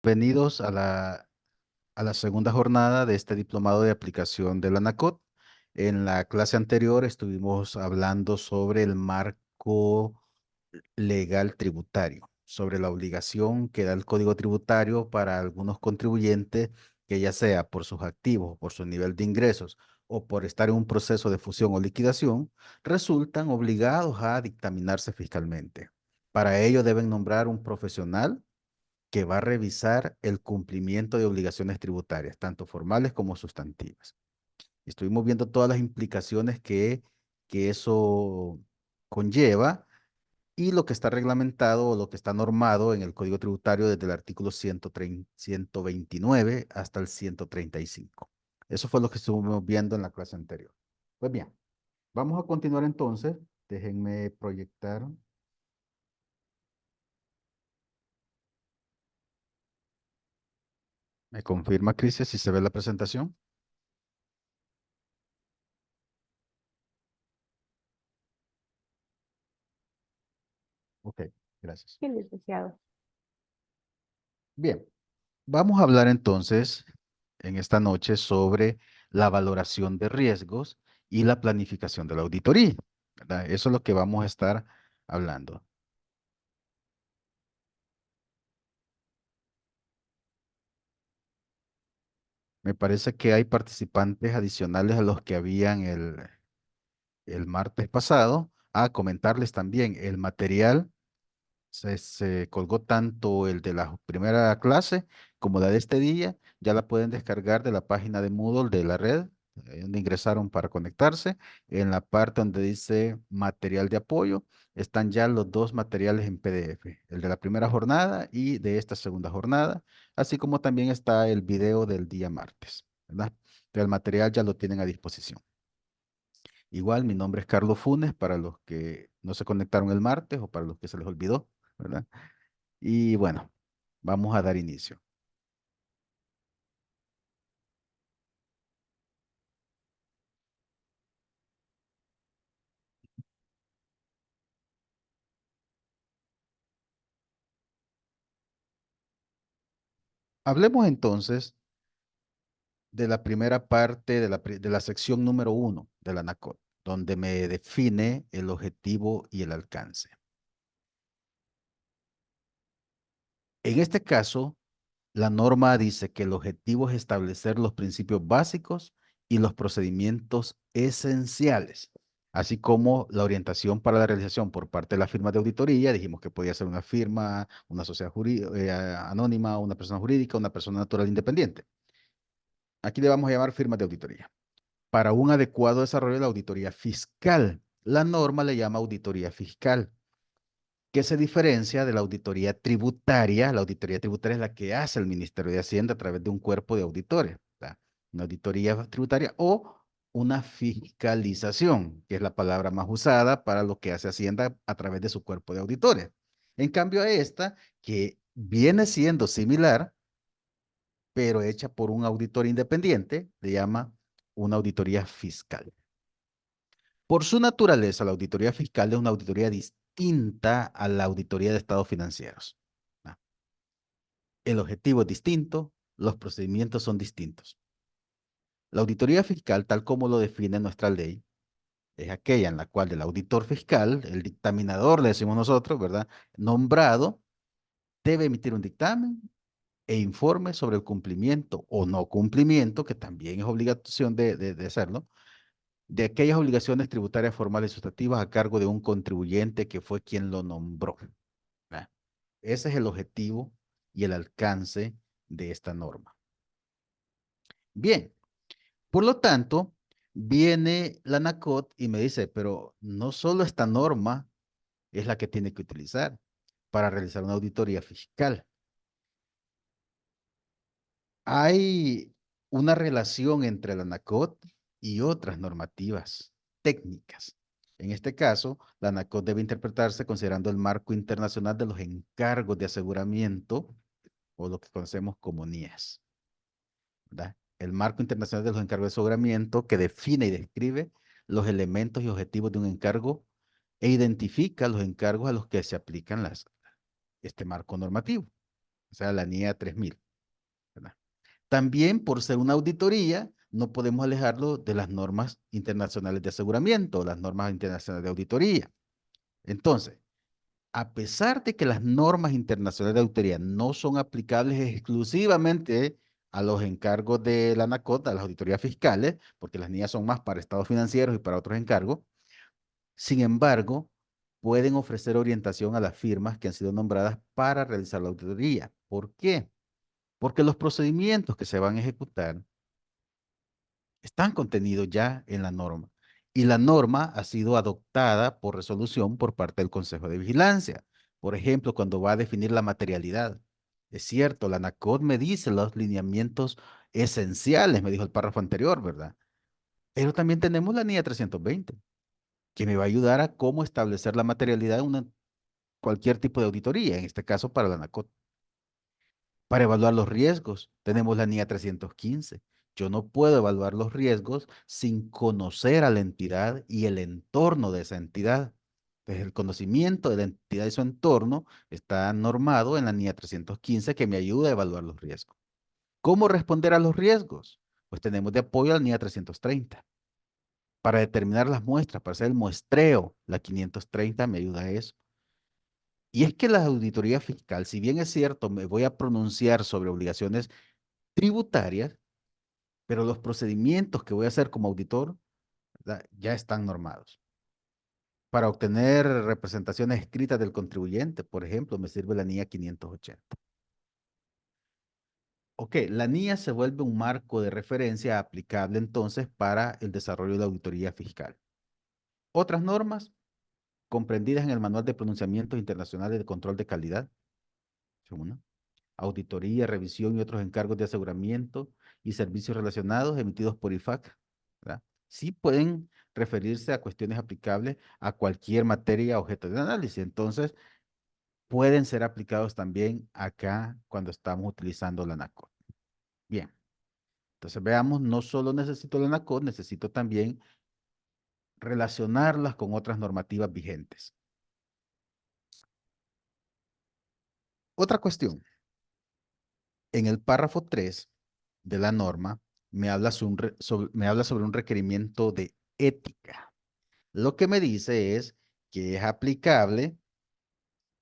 Bienvenidos a la segunda jornada de este diplomado de aplicación de la ANACOT. En la clase anterior estuvimos hablando sobre el marco legal tributario, sobre la obligación que da el Código Tributario para algunos contribuyentes que ya sea por sus activos, por su nivel de ingresos o por estar en un proceso de fusión o liquidación, resultan obligados a dictaminarse fiscalmente. Para ello deben nombrar un profesional que va a revisar el cumplimiento de obligaciones tributarias, tanto formales como sustantivas. Estuvimos viendo todas las implicaciones que eso conlleva y lo que está reglamentado o lo que está normado en el Código Tributario desde el artículo 129 hasta el 135. Eso fue lo que estuvimos viendo en la clase anterior. Pues bien, vamos a continuar entonces. Déjenme proyectar. ¿Me confirma, Cristian, si se ve la presentación? Ok, gracias. Sí, licenciado. Bien, vamos a hablar entonces en esta noche sobre la valoración de riesgos y la planificación de la auditoría, ¿verdad? Eso es lo que vamos a estar hablando. Me parece que hay participantes adicionales a los que habían el martes pasado. A comentarles también el material. Se colgó tanto el de la primera clase como la de este día. Ya la pueden descargar de la página de Moodle de la red, donde ingresaron para conectarse. En la parte donde dice material de apoyo, están ya los dos materiales en PDF, el de la primera jornada y de esta segunda jornada, así como también está el video del día martes, ¿verdad? Pero el material ya lo tienen a disposición. Igual, mi nombre es Carlos Funes, para los que no se conectaron el martes o para los que se les olvidó, ¿verdad? Y bueno, vamos a dar inicio. Hablemos entonces de la primera parte de la sección número 1 de la NACOT, donde me define el objetivo y el alcance. En este caso, la norma dice que el objetivo es establecer los principios básicos y los procedimientos esenciales, así como la orientación para la realización por parte de la firma de auditoría. Dijimos que podía ser una firma, una sociedad anónima, una persona jurídica, una persona natural independiente. Aquí le vamos a llamar firmas de auditoría. Para un adecuado desarrollo de la auditoría fiscal, la norma le llama auditoría fiscal, que se diferencia de la auditoría tributaria. La auditoría tributaria es la que hace el Ministerio de Hacienda a través de un cuerpo de auditores, ¿verdad? Una auditoría tributaria o una fiscalización, que es la palabra más usada para lo que hace Hacienda a través de su cuerpo de auditores. En cambio a esta, que viene siendo similar, pero hecha por un auditor independiente, le llama una auditoría fiscal. Por su naturaleza, la auditoría fiscal es una auditoría distinta a la auditoría de estados financieros. ¿No? El objetivo es distinto, los procedimientos son distintos. La auditoría fiscal, tal como lo define nuestra ley, es aquella en la cual el auditor fiscal, el dictaminador, le decimos nosotros, ¿verdad? Nombrado, debe emitir un dictamen e informe sobre el cumplimiento o no cumplimiento, que también es obligación de hacerlo, de aquellas obligaciones tributarias formales y sustantivas a cargo de un contribuyente que fue quien lo nombró. ¿Verdad? Ese es el objetivo y el alcance de esta norma. Bien, por lo tanto, viene la NACOT y me dice, pero no solo esta norma es la que tiene que utilizar para realizar una auditoría fiscal. Hay una relación entre la ANACOT y otras normativas técnicas. En este caso, la ANACOT debe interpretarse considerando el marco internacional de los encargos de aseguramiento o lo que conocemos como NIES, ¿verdad? El marco internacional de los encargos de aseguramiento que define y describe los elementos y objetivos de un encargo e identifica los encargos a los que se aplican este marco normativo. o sea, la NIA 3000, ¿verdad? También por ser una auditoría, no podemos alejarlo de las normas internacionales de aseguramiento, las normas internacionales de auditoría. Entonces, a pesar de que las normas internacionales de auditoría no son aplicables exclusivamente a los encargos de la ANACOT, a las auditorías fiscales, porque las NIAs son más para estados financieros y para otros encargos, sin embargo, pueden ofrecer orientación a las firmas que han sido nombradas para realizar la auditoría. ¿Por qué? Porque los procedimientos que se van a ejecutar están contenidos ya en la norma. Y la norma ha sido adoptada por resolución por parte del Consejo de Vigilancia. Por ejemplo, cuando va a definir la materialidad. Es cierto, la ANACOT me dice los lineamientos esenciales, me dijo el párrafo anterior, ¿verdad? Pero también tenemos la NIA 320, que me va a ayudar a cómo establecer la materialidad de cualquier tipo de auditoría, en este caso para la ANACOT. Para evaluar los riesgos, tenemos la NIA 315. Yo no puedo evaluar los riesgos sin conocer a la entidad y el entorno de esa entidad. Entonces, el conocimiento de la entidad y su entorno está normado en la NIA 315 que me ayuda a evaluar los riesgos. ¿Cómo responder a los riesgos? Pues tenemos de apoyo a la NIA 330. Para determinar las muestras, para hacer el muestreo, la 530 me ayuda a eso. Y es que la auditoría fiscal, si bien es cierto, me voy a pronunciar sobre obligaciones tributarias, pero los procedimientos que voy a hacer como auditor, ¿verdad?, ya están normados. Para obtener representaciones escritas del contribuyente, por ejemplo, me sirve la NIA 580. Ok, la NIA se vuelve un marco de referencia aplicable entonces para el desarrollo de la auditoría fiscal. Otras normas comprendidas en el Manual de Pronunciamientos Internacionales de Control de Calidad, son una. Auditoría, revisión y otros encargos de aseguramiento y servicios relacionados emitidos por IFAC, ¿verdad? Sí pueden referirse a cuestiones aplicables a cualquier materia objeto de análisis. Entonces, pueden ser aplicados también acá cuando estamos utilizando la NACOT. Bien, entonces veamos, no solo necesito la NACOT, necesito también relacionarlas con otras normativas vigentes. Otra cuestión, en el párrafo 3 de la norma me habla sobre un requerimiento de ética. Lo que me dice es que es aplicable,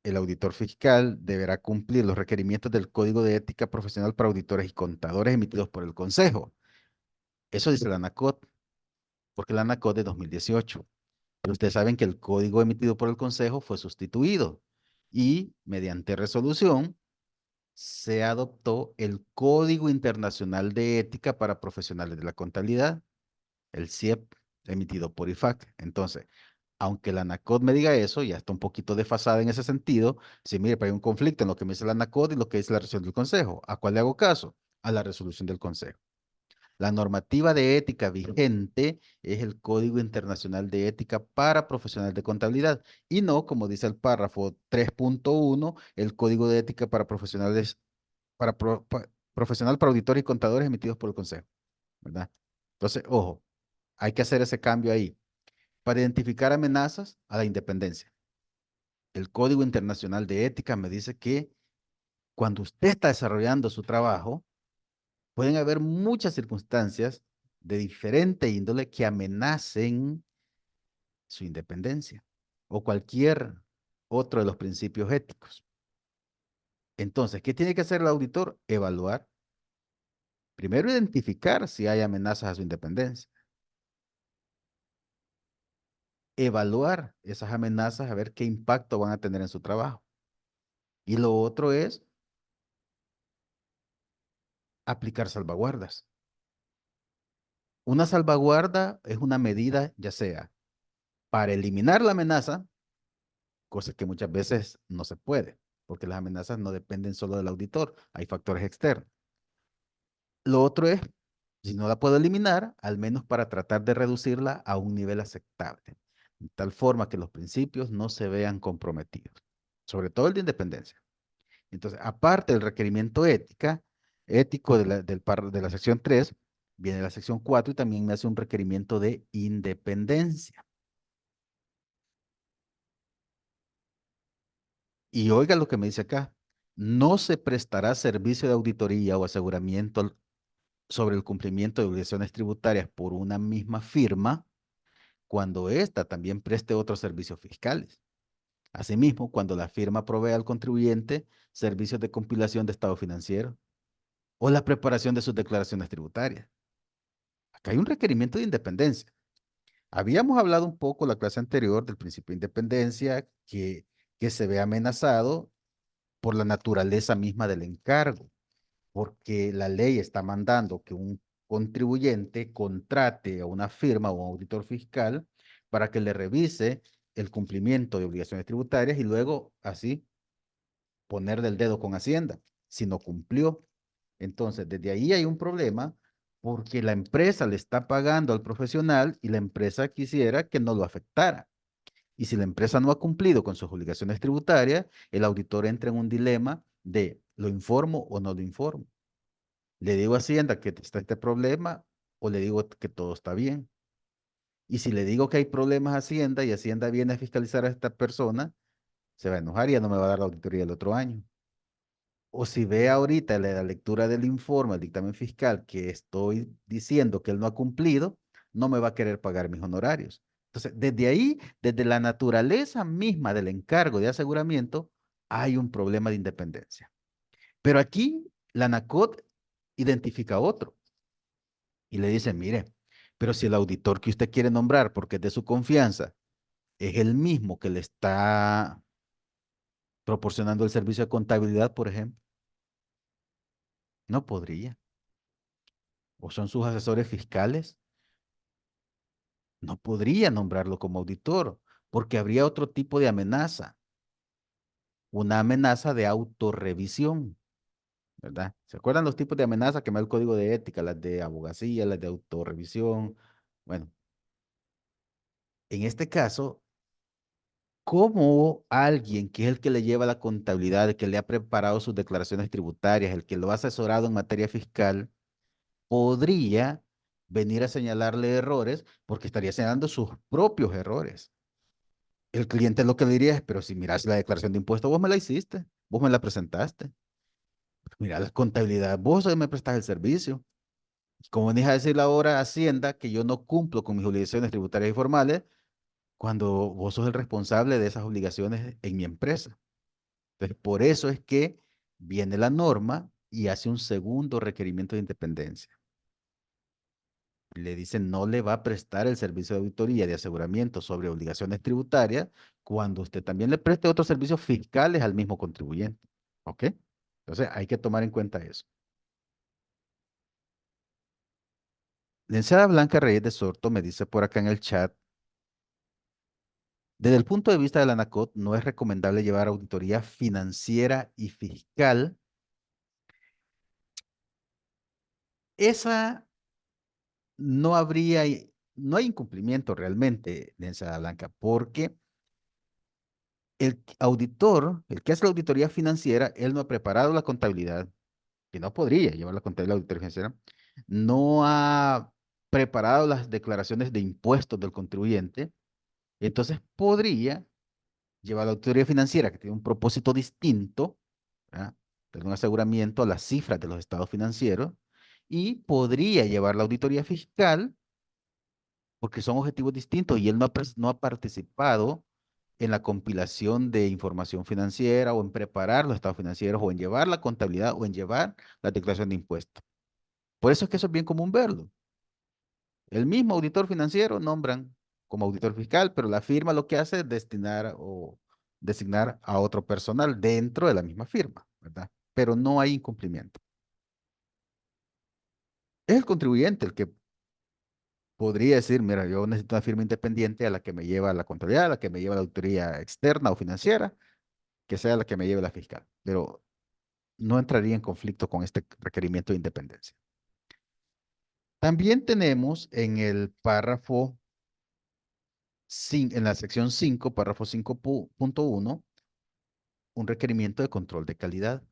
el auditor fiscal deberá cumplir los requerimientos del Código de Ética Profesional para Auditores y Contadores emitidos por el Consejo. Eso dice la ANACOT, porque la ANACOT de 2018. Pero ustedes saben que el código emitido por el Consejo fue sustituido y mediante resolución se adoptó el Código Internacional de Ética para Profesionales de la Contabilidad, el CIEP, emitido por IFAC. Entonces, aunque la ANACOT me diga eso, ya está un poquito desfasada en ese sentido. Si mire, pero hay un conflicto en lo que me dice la ANACOT y lo que dice la resolución del Consejo. ¿A cuál le hago caso? A la resolución del Consejo. La normativa de ética vigente es el Código Internacional de Ética para Profesionales de Contabilidad y no, como dice el párrafo 3.1, el Código de Ética para Profesionales, profesional para auditores y contadores emitidos por el Consejo, ¿verdad? Entonces, ojo, hay que hacer ese cambio ahí. Para identificar amenazas a la independencia. El Código Internacional de Ética me dice que cuando usted está desarrollando su trabajo, pueden haber muchas circunstancias de diferente índole que amenacen su independencia o cualquier otro de los principios éticos. Entonces, ¿qué tiene que hacer el auditor? Evaluar. Primero, identificar si hay amenazas a su independencia. Evaluar esas amenazas a ver qué impacto van a tener en su trabajo. Y lo otro es aplicar salvaguardas. Una salvaguarda es una medida, ya sea para eliminar la amenaza, cosa que muchas veces no se puede, porque las amenazas no dependen solo del auditor, hay factores externos. Lo otro es, si no la puedo eliminar, al menos para tratar de reducirla a un nivel aceptable, de tal forma que los principios no se vean comprometidos, sobre todo el de independencia. Entonces, aparte del requerimiento ético de la sección 3, viene la sección 4 y también me hace un requerimiento de independencia. Y oiga lo que me dice acá. no se prestará servicio de auditoría o aseguramiento sobre el cumplimiento de obligaciones tributarias por una misma firma cuando ésta también preste otros servicios fiscales. Asimismo, cuando la firma provee al contribuyente servicios de compilación de estado financiero o la preparación de sus declaraciones tributarias. Acá hay un requerimiento de independencia. Habíamos hablado un poco la clase anterior del principio de independencia que se ve amenazado por la naturaleza misma del encargo, porque la ley está mandando que un contribuyente contrate a una firma o un auditor fiscal para que le revise el cumplimiento de obligaciones tributarias y luego así ponerle el dedo con Hacienda si no cumplió. Entonces, desde ahí hay un problema porque la empresa le está pagando al profesional y la empresa quisiera que no lo afectara. Y si la empresa no ha cumplido con sus obligaciones tributarias, el auditor entra en un dilema de ¿lo informo o no lo informo? ¿Le digo a Hacienda que está este problema o le digo que todo está bien? Y si le digo que hay problemas a Hacienda y Hacienda viene a fiscalizar a esta persona, se va a enojar y ya no me va a dar la auditoría el otro año. O si ve ahorita la lectura del informe, el dictamen fiscal, que estoy diciendo que él no ha cumplido, no me va a querer pagar mis honorarios. Entonces, desde ahí, desde la naturaleza misma del encargo de aseguramiento, hay un problema de independencia. Pero aquí la ANACOT identifica otro y le dice, mire, pero si el auditor que usted quiere nombrar, porque es de su confianza, es el mismo que le está proporcionando el servicio de contabilidad, por ejemplo, no podría. O son sus asesores fiscales, no podría nombrarlo como auditor, porque habría otro tipo de amenaza, una amenaza de autorrevisión, ¿verdad? ¿Se acuerdan los tipos de amenaza que me da el código de ética? Las de abogacía, las de autorrevisión. Bueno, en este caso, ¿cómo alguien que es el que le lleva la contabilidad, el que le ha preparado sus declaraciones tributarias, el que lo ha asesorado en materia fiscal, podría venir a señalarle errores porque estaría señalando sus propios errores? El cliente lo que le diría es, pero si miras la declaración de impuestos, vos me la hiciste, vos me la presentaste. Mira la contabilidad, vos me prestás el servicio. Como venís a decirle ahora a Hacienda que yo no cumplo con mis obligaciones tributarias y formales cuando vos sos el responsable de esas obligaciones en mi empresa. Entonces, por eso es que viene la norma y hace un segundo requerimiento de independencia. Le dice, no le va a prestar el servicio de auditoría de aseguramiento sobre obligaciones tributarias cuando usted también le preste otros servicios fiscales al mismo contribuyente. ¿Ok? Entonces, hay que tomar en cuenta eso. Licenciada Blanca Reyes de Sorto me dice por acá en el chat, desde el punto de vista de la ANACOT, no es recomendable llevar auditoría financiera y fiscal. Esa no habría, no hay incumplimiento realmente, licenciada Blanca, porque el auditor, el que hace la auditoría financiera, él no ha preparado la contabilidad, que no podría llevar la contabilidad de la auditoría financiera, no ha preparado las declaraciones de impuestos del contribuyente, entonces podría llevar la auditoría financiera, que tiene un propósito distinto, ¿verdad? Tener un aseguramiento a las cifras de los estados financieros, y podría llevar la auditoría fiscal, porque son objetivos distintos, y él no ha participado en la compilación de información financiera o en preparar los estados financieros o en llevar la contabilidad o en llevar la declaración de impuestos. Por eso es que eso es bien común verlo. El mismo auditor financiero nombran como auditor fiscal, pero la firma lo que hace es destinar o designar a otro personal dentro de la misma firma, ¿verdad? Pero no hay incumplimiento. Es el contribuyente el que podría decir, mira, yo necesito una firma independiente a la que me lleva la contabilidad, a la que me lleva la auditoría externa o financiera, que sea la que me lleve la fiscal. Pero no entraría en conflicto con este requerimiento de independencia. También tenemos en el párrafo, en la sección 5, párrafo 5.1, un requerimiento de control de calidad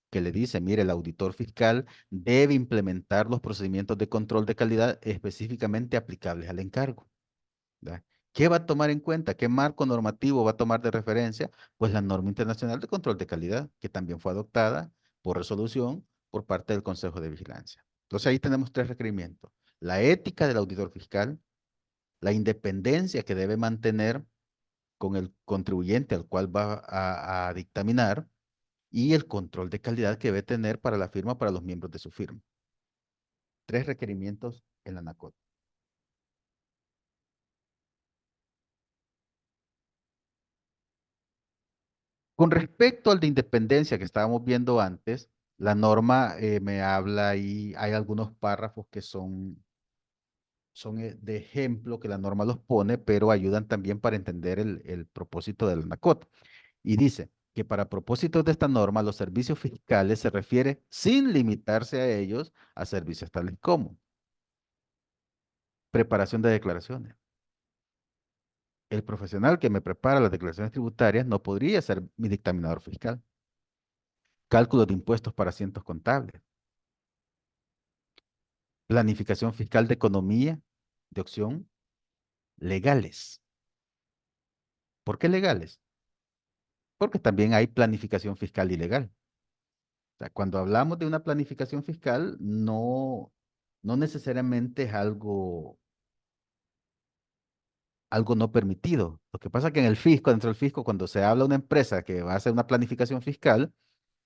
que le dice, mire, el auditor fiscal debe implementar los procedimientos de control de calidad específicamente aplicables al encargo, ¿verdad? ¿Qué va a tomar en cuenta? ¿Qué marco normativo va a tomar de referencia? Pues la norma internacional de control de calidad, que también fue adoptada por resolución por parte del Consejo de Vigilancia. Entonces ahí tenemos tres requerimientos. La ética del auditor fiscal, la independencia que debe mantener con el contribuyente al cual va a dictaminar y el control de calidad que debe tener para la firma, para los miembros de su firma. Tres requerimientos en la ANACOT. Con respecto al de independencia que estábamos viendo antes, la norma me habla y hay algunos párrafos que son de ejemplo que la norma los pone, pero ayudan también para entender el propósito del ANACOT. Y dice que para propósitos de esta norma, los servicios fiscales se refiere sin limitarse a ellos a servicios tales como preparación de declaraciones. El profesional que me prepara las declaraciones tributarias no podría ser mi dictaminador fiscal. Cálculo de impuestos para asientos contables. Planificación fiscal de economía, de opción, legales. ¿Por qué legales? Porque también hay planificación fiscal ilegal. O sea, cuando hablamos de una planificación fiscal, no necesariamente es algo no permitido. Lo que pasa es que en el fisco, dentro del fisco, cuando se habla de una empresa que va a hacer una planificación fiscal,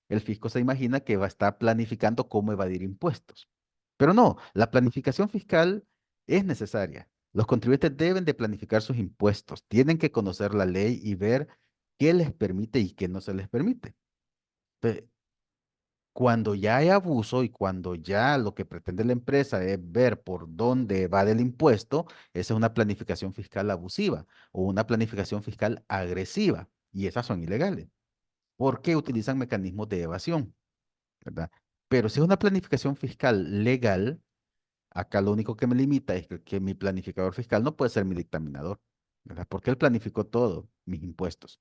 el fisco se imagina que va a estar planificando cómo evadir impuestos. Pero no, la planificación fiscal es necesaria. Los contribuyentes deben de planificar sus impuestos, tienen que conocer la ley y ver qué les permite y qué no se les permite. Pe- Cuando ya hay abuso y cuando ya lo que pretende la empresa es ver por dónde va del impuesto, esa es una planificación fiscal abusiva o una planificación fiscal agresiva y esas son ilegales porque utilizan mecanismos de evasión, ¿verdad? Pero si es una planificación fiscal legal, acá lo único que me limita es que mi planificador fiscal no puede ser mi dictaminador, ¿verdad? Porque él planificó todo, mis impuestos.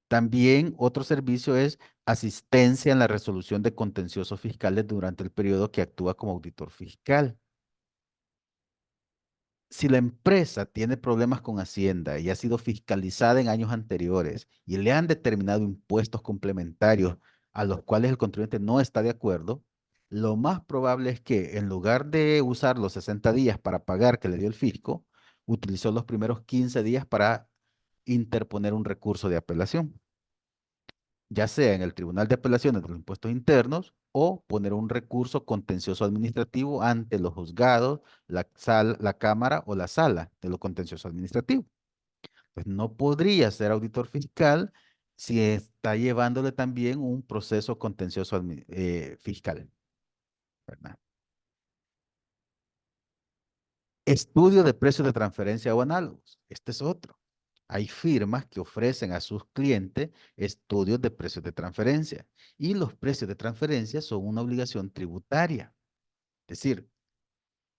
También otro servicio es asistencia en la resolución de contenciosos fiscales durante el periodo que actúa como auditor fiscal. Si la empresa tiene problemas con Hacienda y ha sido fiscalizada en años anteriores y le han determinado impuestos complementarios a los cuales el contribuyente no está de acuerdo, lo más probable es que en lugar de usar los 60 días para pagar que le dio el fisco, utilizó los primeros 15 días para interponer un recurso de apelación, ya sea en el Tribunal de Apelaciones de los Impuestos Internos o poner un recurso contencioso administrativo ante los juzgados, la Cámara o la Sala de lo contencioso administrativo. Pues no podría ser auditor fiscal si está llevándole también un proceso contencioso fiscal, ¿verdad? Estudio de precios de transferencia o análogos. Este es otro. Hay firmas que ofrecen a sus clientes estudios de precios de transferencia y los precios de transferencia son una obligación tributaria. Es decir,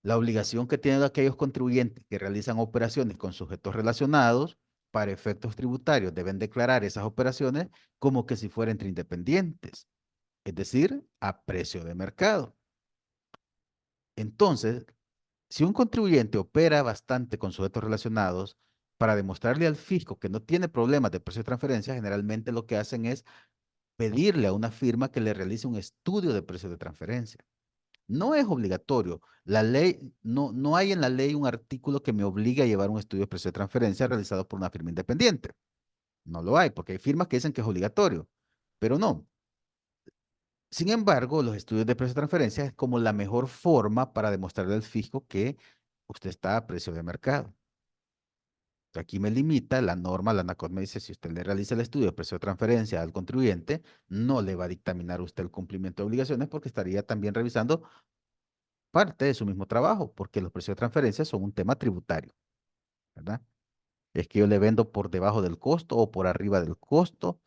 la obligación que tienen aquellos contribuyentes que realizan operaciones con sujetos relacionados para efectos tributarios deben declarar esas operaciones como que si fueran entre independientes, es decir, a precio de mercado. Entonces, si un contribuyente opera bastante con sujetos relacionados, para demostrarle al fisco que no tiene problemas de precio de transferencia, generalmente lo que hacen es pedirle a una firma que le realice un estudio de precio de transferencia. No es obligatorio. La ley, no hay en la ley un artículo que me obligue a llevar un estudio de precio de transferencia realizado por una firma independiente. No lo hay, porque hay firmas que dicen que es obligatorio, pero no. Sin embargo, los estudios de precio de transferencia es como la mejor forma para demostrarle al fisco que usted está a precio de mercado. Aquí me limita la norma, la ANACOT me dice, si usted le realiza el estudio de precio de transferencia al contribuyente, no le va a dictaminar usted el cumplimiento de obligaciones porque estaría también revisando parte de su mismo trabajo, porque los precios de transferencia son un tema tributario, ¿verdad? Es que yo le vendo por debajo del costo o por arriba del costo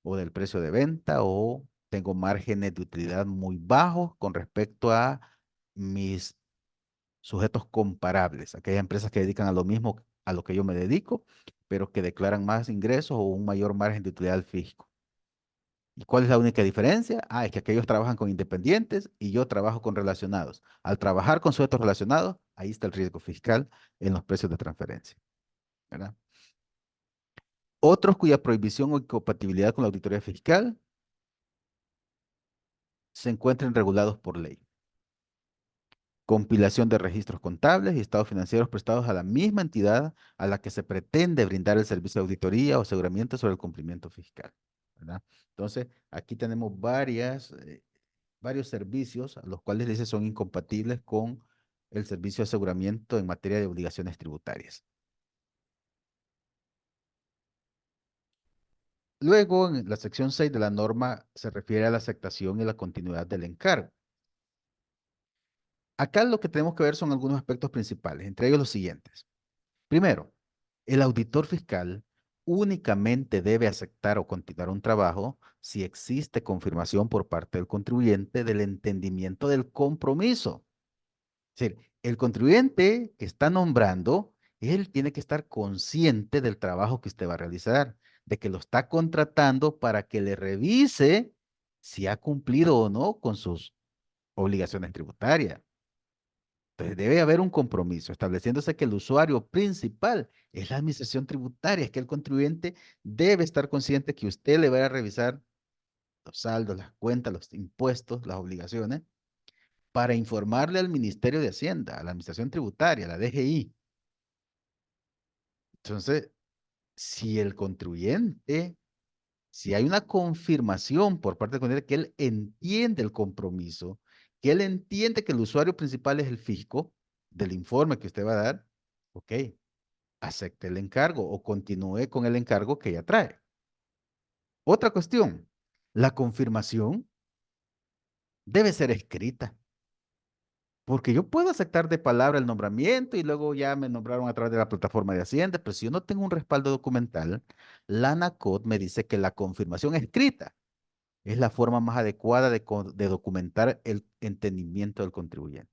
o del precio de venta o tengo márgenes de utilidad muy bajos con respecto a mis sujetos comparables, aquellas empresas que dedican a lo mismo a lo que yo me dedico, pero que declaran más ingresos o un mayor margen de utilidad al fisco. ¿Y cuál es la única diferencia? Ah, es que aquellos trabajan con independientes y yo trabajo con relacionados. Al trabajar con sujetos relacionados, ahí está el riesgo fiscal en los precios de transferencia. ¿verdad? Otros cuya prohibición o incompatibilidad con la auditoría fiscal se encuentren regulados por ley. Compilación de registros contables y estados financieros prestados a la misma entidad a la que se pretende brindar el servicio de auditoría o aseguramiento sobre el cumplimiento fiscal, ¿verdad? Entonces, aquí tenemos varios servicios a los cuales dice son incompatibles con el servicio de aseguramiento en materia de obligaciones tributarias. Luego, en la sección 6 de la norma se refiere a la aceptación y la continuidad del encargo. Acá lo que tenemos que ver son algunos aspectos principales, entre ellos los siguientes. Primero, el auditor fiscal únicamente debe aceptar o continuar un trabajo si existe confirmación por parte del contribuyente del entendimiento del compromiso. Es decir, el contribuyente que está nombrando, él tiene que estar consciente del trabajo que usted va a realizar, de que lo está contratando para que le revise si ha cumplido o no con sus obligaciones tributarias. Entonces debe haber un compromiso, estableciéndose que el usuario principal es la administración tributaria, es que el contribuyente debe estar consciente que usted le va a revisar los saldos, las cuentas, los impuestos, las obligaciones, para informarle al Ministerio de Hacienda, a la Administración Tributaria, a la DGI. Entonces, si el contribuyente, si hay una confirmación por parte del contribuyente que él entiende el compromiso, que él entiende que el usuario principal es el fisco del informe que usted va a dar, ok, acepte el encargo o continúe con el encargo que ya trae. Otra cuestión, la confirmación debe ser escrita. Porque yo puedo aceptar de palabra el nombramiento y luego ya me nombraron a través de la plataforma de Hacienda, pero si yo no tengo un respaldo documental, la ANACOT me dice que la confirmación escrita es la forma más adecuada de documentar el entendimiento del contribuyente.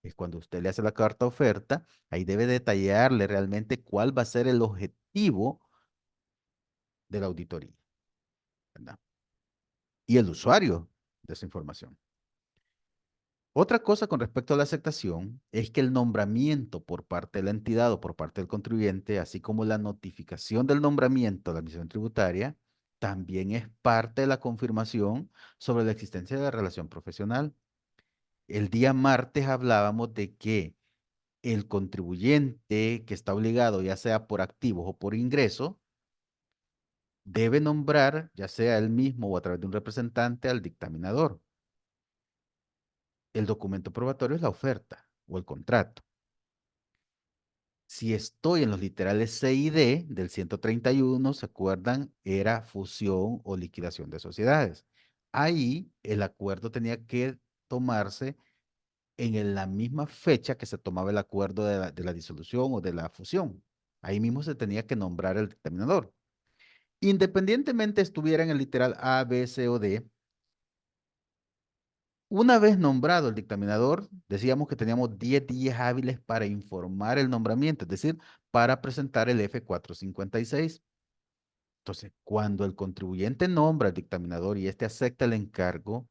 Es cuando usted le hace la carta oferta, ahí debe detallarle realmente cuál va a ser el objetivo de la auditoría, ¿verdad? Y el usuario de esa información. Otra cosa con respecto a la aceptación es que el nombramiento por parte de la entidad o por parte del contribuyente, así como la notificación del nombramiento a la administración tributaria, también es parte de la confirmación sobre la existencia de la relación profesional. El día martes hablábamos de que el contribuyente que está obligado, ya sea por activos o por ingreso, debe nombrar, ya sea él mismo o a través de un representante, al dictaminador. El documento probatorio es la oferta o el contrato. Si estoy en los literales C y D del 131, ¿se acuerdan? Era fusión o liquidación de sociedades. Ahí el acuerdo tenía que tomarse la misma fecha que se tomaba el acuerdo de la disolución o de la fusión. Ahí mismo se tenía que nombrar el dictaminador. Independientemente estuviera en el literal A, B, C o D, una vez nombrado el dictaminador, decíamos que teníamos 10 días hábiles para informar el nombramiento, es decir, para presentar el F456. Entonces, cuando el contribuyente nombra al dictaminador y éste acepta el encargo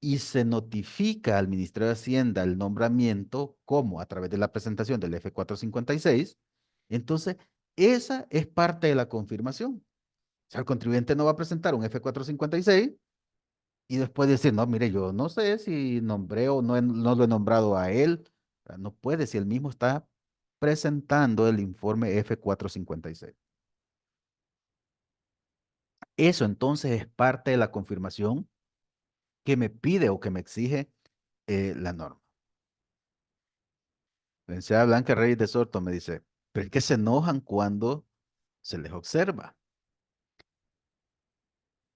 y se notifica al Ministerio de Hacienda el nombramiento, como a través de la presentación del F456, entonces esa es parte de la confirmación. O sea, el contribuyente no va a presentar un F456 y después decir, no, mire, yo no sé si nombré o no, no lo he nombrado a él. O sea, no puede si él mismo está presentando el informe F456. Eso entonces es parte de la confirmación que me pide o que me exige la norma. La licenciada Blanca Reyes de Sorto me dice, pero es que se enojan cuando se les observa.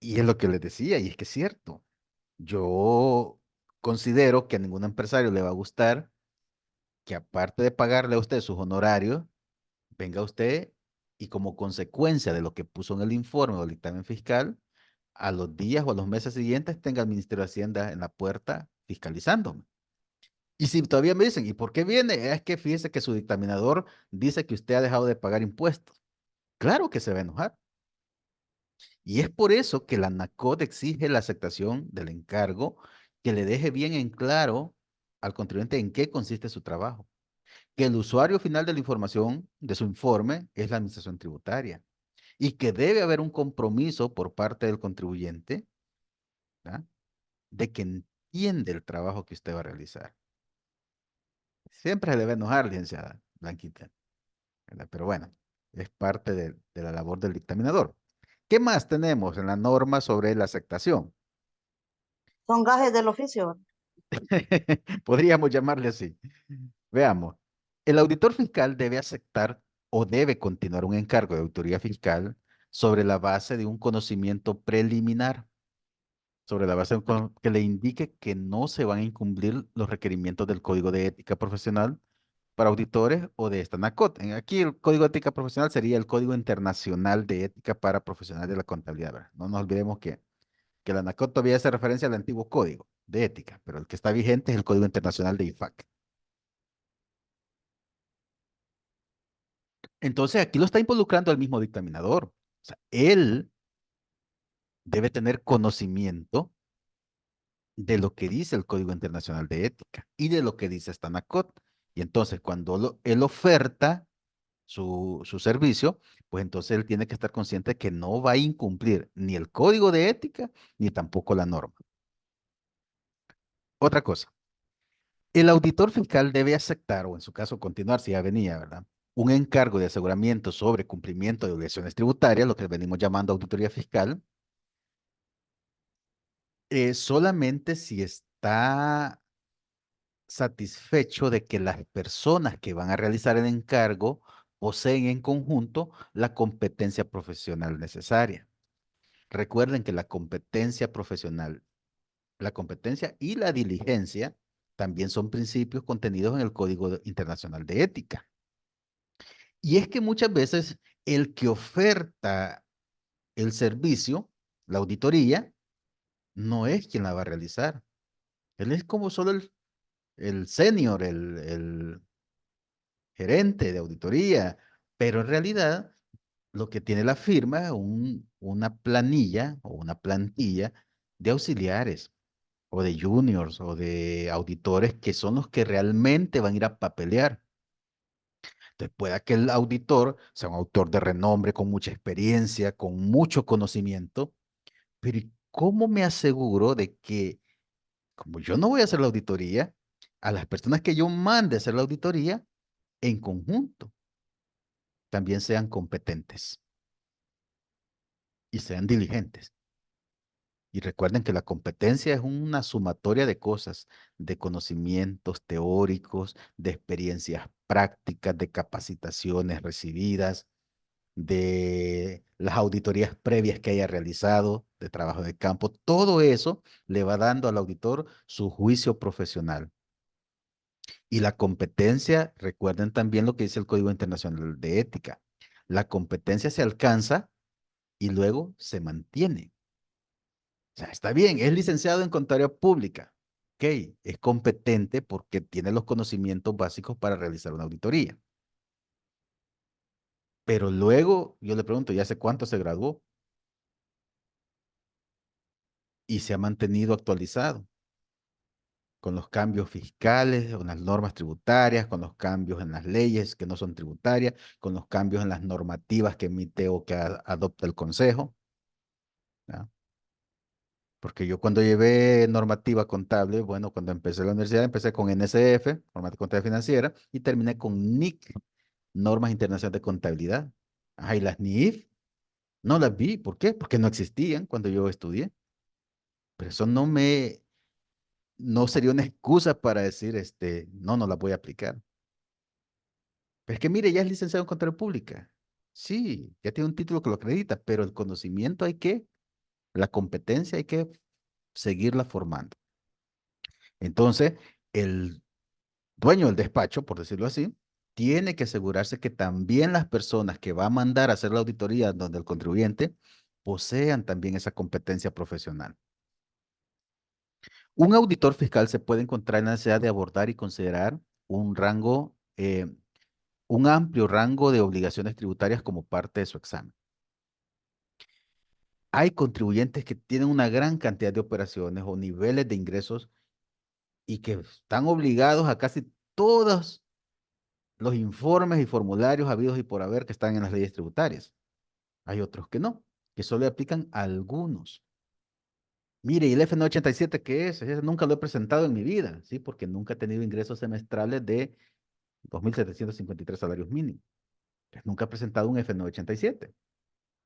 Y es lo que les decía, y es que es cierto. Yo considero que a ningún empresario le va a gustar que aparte de pagarle a usted sus honorarios, venga usted y como consecuencia de lo que puso en el informe o el dictamen fiscal, a los días o a los meses siguientes tenga el Ministerio de Hacienda en la puerta fiscalizándome. Y si todavía me dicen, ¿y por qué viene? Es que fíjese que su dictaminador dice que usted ha dejado de pagar impuestos. Claro que se va a enojar. Y es por eso que la NACOT exige la aceptación del encargo que le deje bien en claro al contribuyente en qué consiste su trabajo. que el usuario final de la información de su informe es la administración tributaria y que debe haber un compromiso por parte del contribuyente, ¿verdad? De que entiende el trabajo que usted va a realizar. Siempre se debe enojar, licenciada Blanquita, ¿verdad? Pero bueno, es parte de la labor del dictaminador. ¿Qué más tenemos en la norma sobre la aceptación? Son gajes del oficio. Podríamos llamarle así. Veamos. El auditor fiscal debe aceptar o debe continuar un encargo de auditoría fiscal sobre la base de un conocimiento preliminar, sobre la base de que le indique que no se van a incumplir los requerimientos del Código de Ética Profesional para auditores o de esta NACOT. Aquí el Código de Ética Profesional sería el Código Internacional de Ética para Profesionales de la Contabilidad, ¿verdad? No nos olvidemos que la NACOT todavía hace referencia al antiguo Código de Ética, pero el que está vigente es el Código Internacional de IFAC. Entonces aquí lo está involucrando el mismo dictaminador. O sea, él debe tener conocimiento de lo que dice el Código Internacional de Ética y de lo que dice esta NACOT. Y entonces cuando él oferta su servicio, pues entonces él tiene que estar consciente de que no va a incumplir ni el Código de Ética ni tampoco la norma. Otra cosa, el auditor fiscal debe aceptar, o en su caso continuar si ya venía, ¿verdad? Un encargo de aseguramiento sobre cumplimiento de obligaciones tributarias, lo que venimos llamando auditoría fiscal, solamente si está satisfecho de que las personas que van a realizar el encargo poseen en conjunto la competencia profesional necesaria. Recuerden que la competencia profesional, la competencia y la diligencia también son principios contenidos en el Código Internacional de Ética. Y es que muchas veces el que oferta el servicio, la auditoría, no es quien la va a realizar. Él es como solo el senior, el gerente de auditoría, pero en realidad lo que tiene la firma es una planilla o una plantilla de auxiliares o de juniors o de auditores que son los que realmente van a ir a papelear. Entonces, pueda que el auditor sea un autor de renombre, con mucha experiencia, con mucho conocimiento, pero ¿y cómo me aseguro de que, como yo no voy a hacer la auditoría, a las personas que yo mande a hacer la auditoría en conjunto también sean competentes y sean diligentes? Y recuerden que la competencia es una sumatoria de cosas, de conocimientos teóricos, de experiencias prácticas, de capacitaciones recibidas, de las auditorías previas que haya realizado, de trabajo de campo. Todo eso le va dando al auditor su juicio profesional. Y la competencia, recuerden también lo que dice el Código Internacional de Ética. La competencia se alcanza y luego se mantiene. O sea, está bien, es licenciado en Contaduría Pública. Ok, es competente porque tiene los conocimientos básicos para realizar una auditoría. Pero luego yo le pregunto, ¿ya hace cuánto se graduó? Y se ha mantenido actualizado con los cambios fiscales, con las normas tributarias, con los cambios en las leyes que no son tributarias, con los cambios en las normativas que emite o que adopta el Consejo, ¿ya? Porque yo cuando llevé normativa contable, bueno, cuando empecé la universidad, empecé con NSF, normativa contable financiera, y terminé con NIC, Normas Internacionales de Contabilidad. Ajá, y las NIF no las vi. ¿Por qué? Porque no existían cuando yo estudié. Pero eso no sería una excusa para decir, no, no las voy a aplicar. Pero es que mire, ya es licenciado en Contaduría Pública. Sí, ya tiene un título que lo acredita, pero el conocimiento la competencia hay que seguirla formando. Entonces, el dueño del despacho, por decirlo así, tiene que asegurarse que también las personas que va a mandar a hacer la auditoría donde el contribuyente posean también esa competencia profesional. Un auditor fiscal se puede encontrar en la necesidad de abordar y considerar un rango, un amplio rango de obligaciones tributarias como parte de su examen. Hay contribuyentes que tienen una gran cantidad de operaciones o niveles de ingresos y que están obligados a casi todas los informes y formularios habidos y por haber que están en las leyes tributarias. Hay otros que no, que solo aplican a algunos. Mire, ¿y el F987 qué es? Ese nunca lo he presentado en mi vida, ¿sí? Porque nunca he tenido ingresos semestrales de 2.753 salarios mínimos. Entonces, nunca he presentado un F987,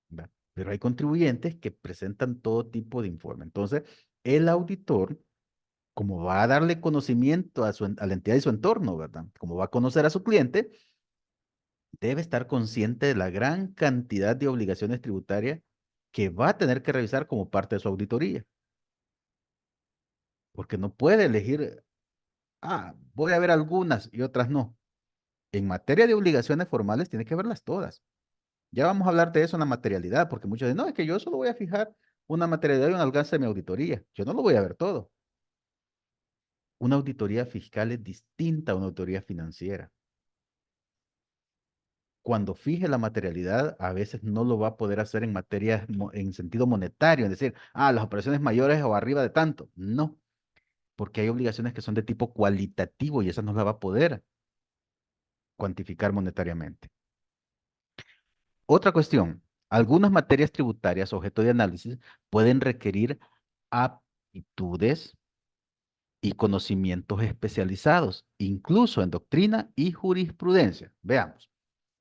¿verdad? Pero hay contribuyentes que presentan todo tipo de informe. Entonces, el auditor, como va a darle conocimiento a la entidad y su entorno, ¿verdad? Como va a conocer a su cliente, debe estar consciente de la gran cantidad de obligaciones tributarias que va a tener que revisar como parte de su auditoría, porque no puede elegir, voy a ver algunas y otras no. En materia de obligaciones formales, tiene que verlas todas. Ya vamos a hablar de eso en la materialidad, porque muchos dicen, no, es que yo solo voy a fijar una materialidad y un alcance de mi auditoría. Yo no lo voy a ver todo. Una auditoría fiscal es distinta a una auditoría financiera. Cuando fije la materialidad, a veces no lo va a poder hacer en materia, en sentido monetario, es decir, las operaciones mayores o arriba de tanto. No, porque hay obligaciones que son de tipo cualitativo y esas no las va a poder cuantificar monetariamente. Otra cuestión, algunas materias tributarias, objeto de análisis, pueden requerir aptitudes y conocimientos especializados, incluso en doctrina y jurisprudencia. Veamos,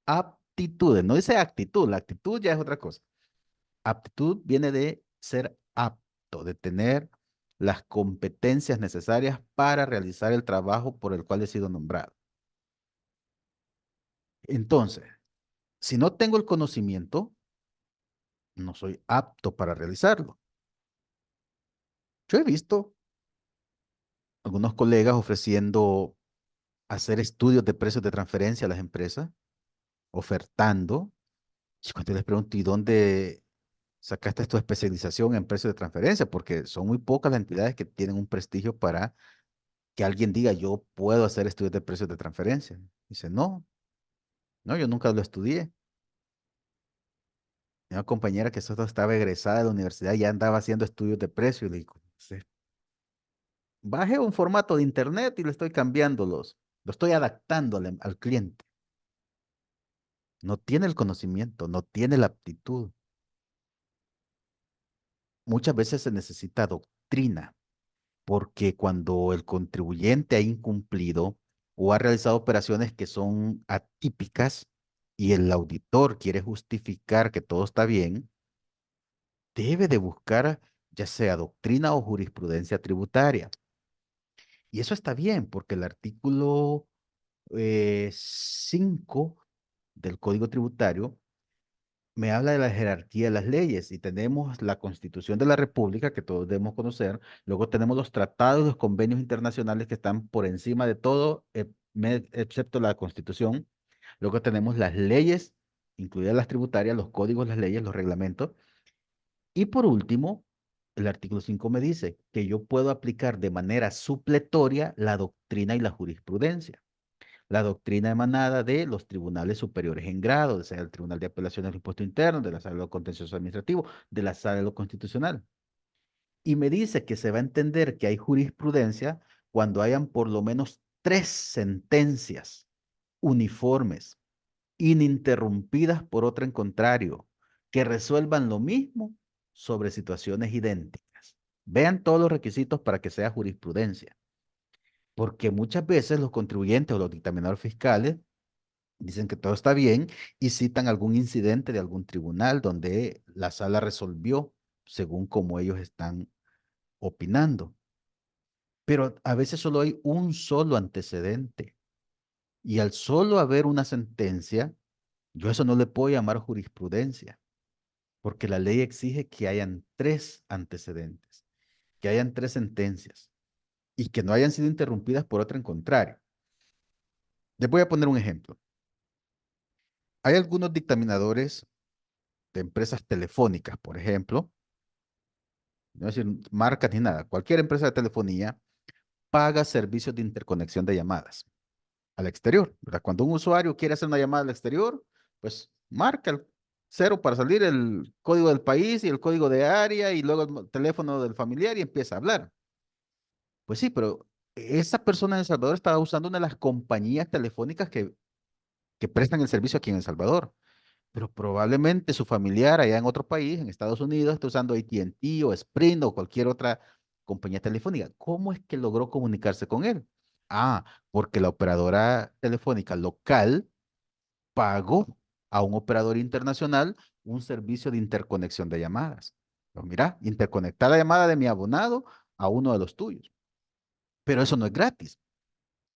aptitudes, no dice actitud, la actitud ya es otra cosa. Aptitud viene de ser apto, de tener las competencias necesarias para realizar el trabajo por el cual he sido nombrado. Entonces, si no tengo el conocimiento, no soy apto para realizarlo. Yo he visto algunos colegas ofreciendo hacer estudios de precios de transferencia a las empresas, ofertando. Y cuando les pregunto, ¿y dónde sacaste tu especialización en precios de transferencia? Porque son muy pocas las entidades que tienen un prestigio para que alguien diga, yo puedo hacer estudios de precios de transferencia. Dice, no, no, yo nunca lo estudié. Una compañera que solo estaba egresada de la universidad ya andaba haciendo estudios de precios. Le digo, "Sí, bajé un formato de internet y le estoy cambiando lo estoy adaptando al cliente. No tiene el conocimiento, no tiene la aptitud. Muchas veces se necesita doctrina, porque cuando el contribuyente ha incumplido o ha realizado operaciones que son atípicas y el auditor quiere justificar que todo está bien, debe de buscar ya sea doctrina o jurisprudencia tributaria. Y eso está bien, porque el artículo 5 del Código Tributario me habla de la jerarquía de las leyes y tenemos la Constitución de la República que todos debemos conocer, luego tenemos los tratados y los convenios internacionales que están por encima de todo, excepto la Constitución, luego tenemos las leyes, incluidas las tributarias, los códigos, las leyes, los reglamentos, y por último, el artículo 5 me dice que yo puedo aplicar de manera supletoria la doctrina y la jurisprudencia. La doctrina emanada de los tribunales superiores en grado, sea el Tribunal de Apelaciones del Impuesto Interno, de la Sala de lo Contencioso Administrativo, de la Sala de lo Constitucional. Y me dice que se va a entender que hay jurisprudencia cuando hayan por lo menos 3 sentencias uniformes, ininterrumpidas por otra en contrario, que resuelvan lo mismo sobre situaciones idénticas. Vean todos los requisitos para que sea jurisprudencia, porque muchas veces los contribuyentes o los dictaminadores fiscales dicen que todo está bien y citan algún incidente de algún tribunal donde la sala resolvió según como ellos están opinando. Pero a veces solo hay un solo antecedente y al solo haber una sentencia, yo eso no le puedo llamar jurisprudencia, porque la ley exige que hayan 3 antecedentes, que hayan 3 sentencias y que no hayan sido interrumpidas por otra en contrario. Les voy a poner un ejemplo. Hay algunos dictaminadores de empresas telefónicas, por ejemplo, no es decir marcas ni nada, cualquier empresa de telefonía paga servicios de interconexión de llamadas al exterior, ¿verdad? Cuando un usuario quiere hacer una llamada al exterior, pues marca el cero para salir el código del país y el código de área y luego el teléfono del familiar y empieza a hablar. Pues sí, pero esa persona en El Salvador estaba usando una de las compañías telefónicas que que prestan el servicio aquí en El Salvador, pero probablemente su familiar allá en otro país, en Estados Unidos, está usando AT&T o Sprint o cualquier otra compañía telefónica. ¿Cómo es que logró comunicarse con él? Ah, porque la operadora telefónica local pagó a un operador internacional un servicio de interconexión de llamadas. Pues mira, interconectar la llamada de mi abonado a uno de los tuyos. Pero eso no es gratis.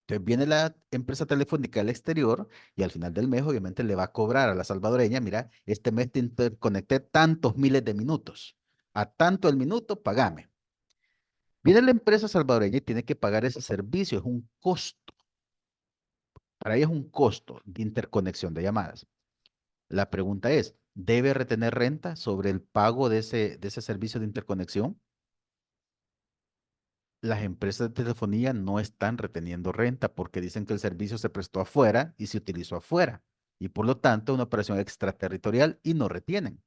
Entonces viene la empresa telefónica del exterior y al final del mes obviamente le va a cobrar a la salvadoreña, mira, este mes te interconecté tantos miles de minutos. A tanto el minuto, pagame. Viene la empresa salvadoreña y tiene que pagar ese servicio, es un costo. Para ella es un costo de interconexión de llamadas. La pregunta es, ¿debe retener renta sobre el pago de ese servicio de interconexión? Las empresas de telefonía no están reteniendo renta porque dicen que el servicio se prestó afuera y se utilizó afuera y por lo tanto es una operación extraterritorial y no retienen.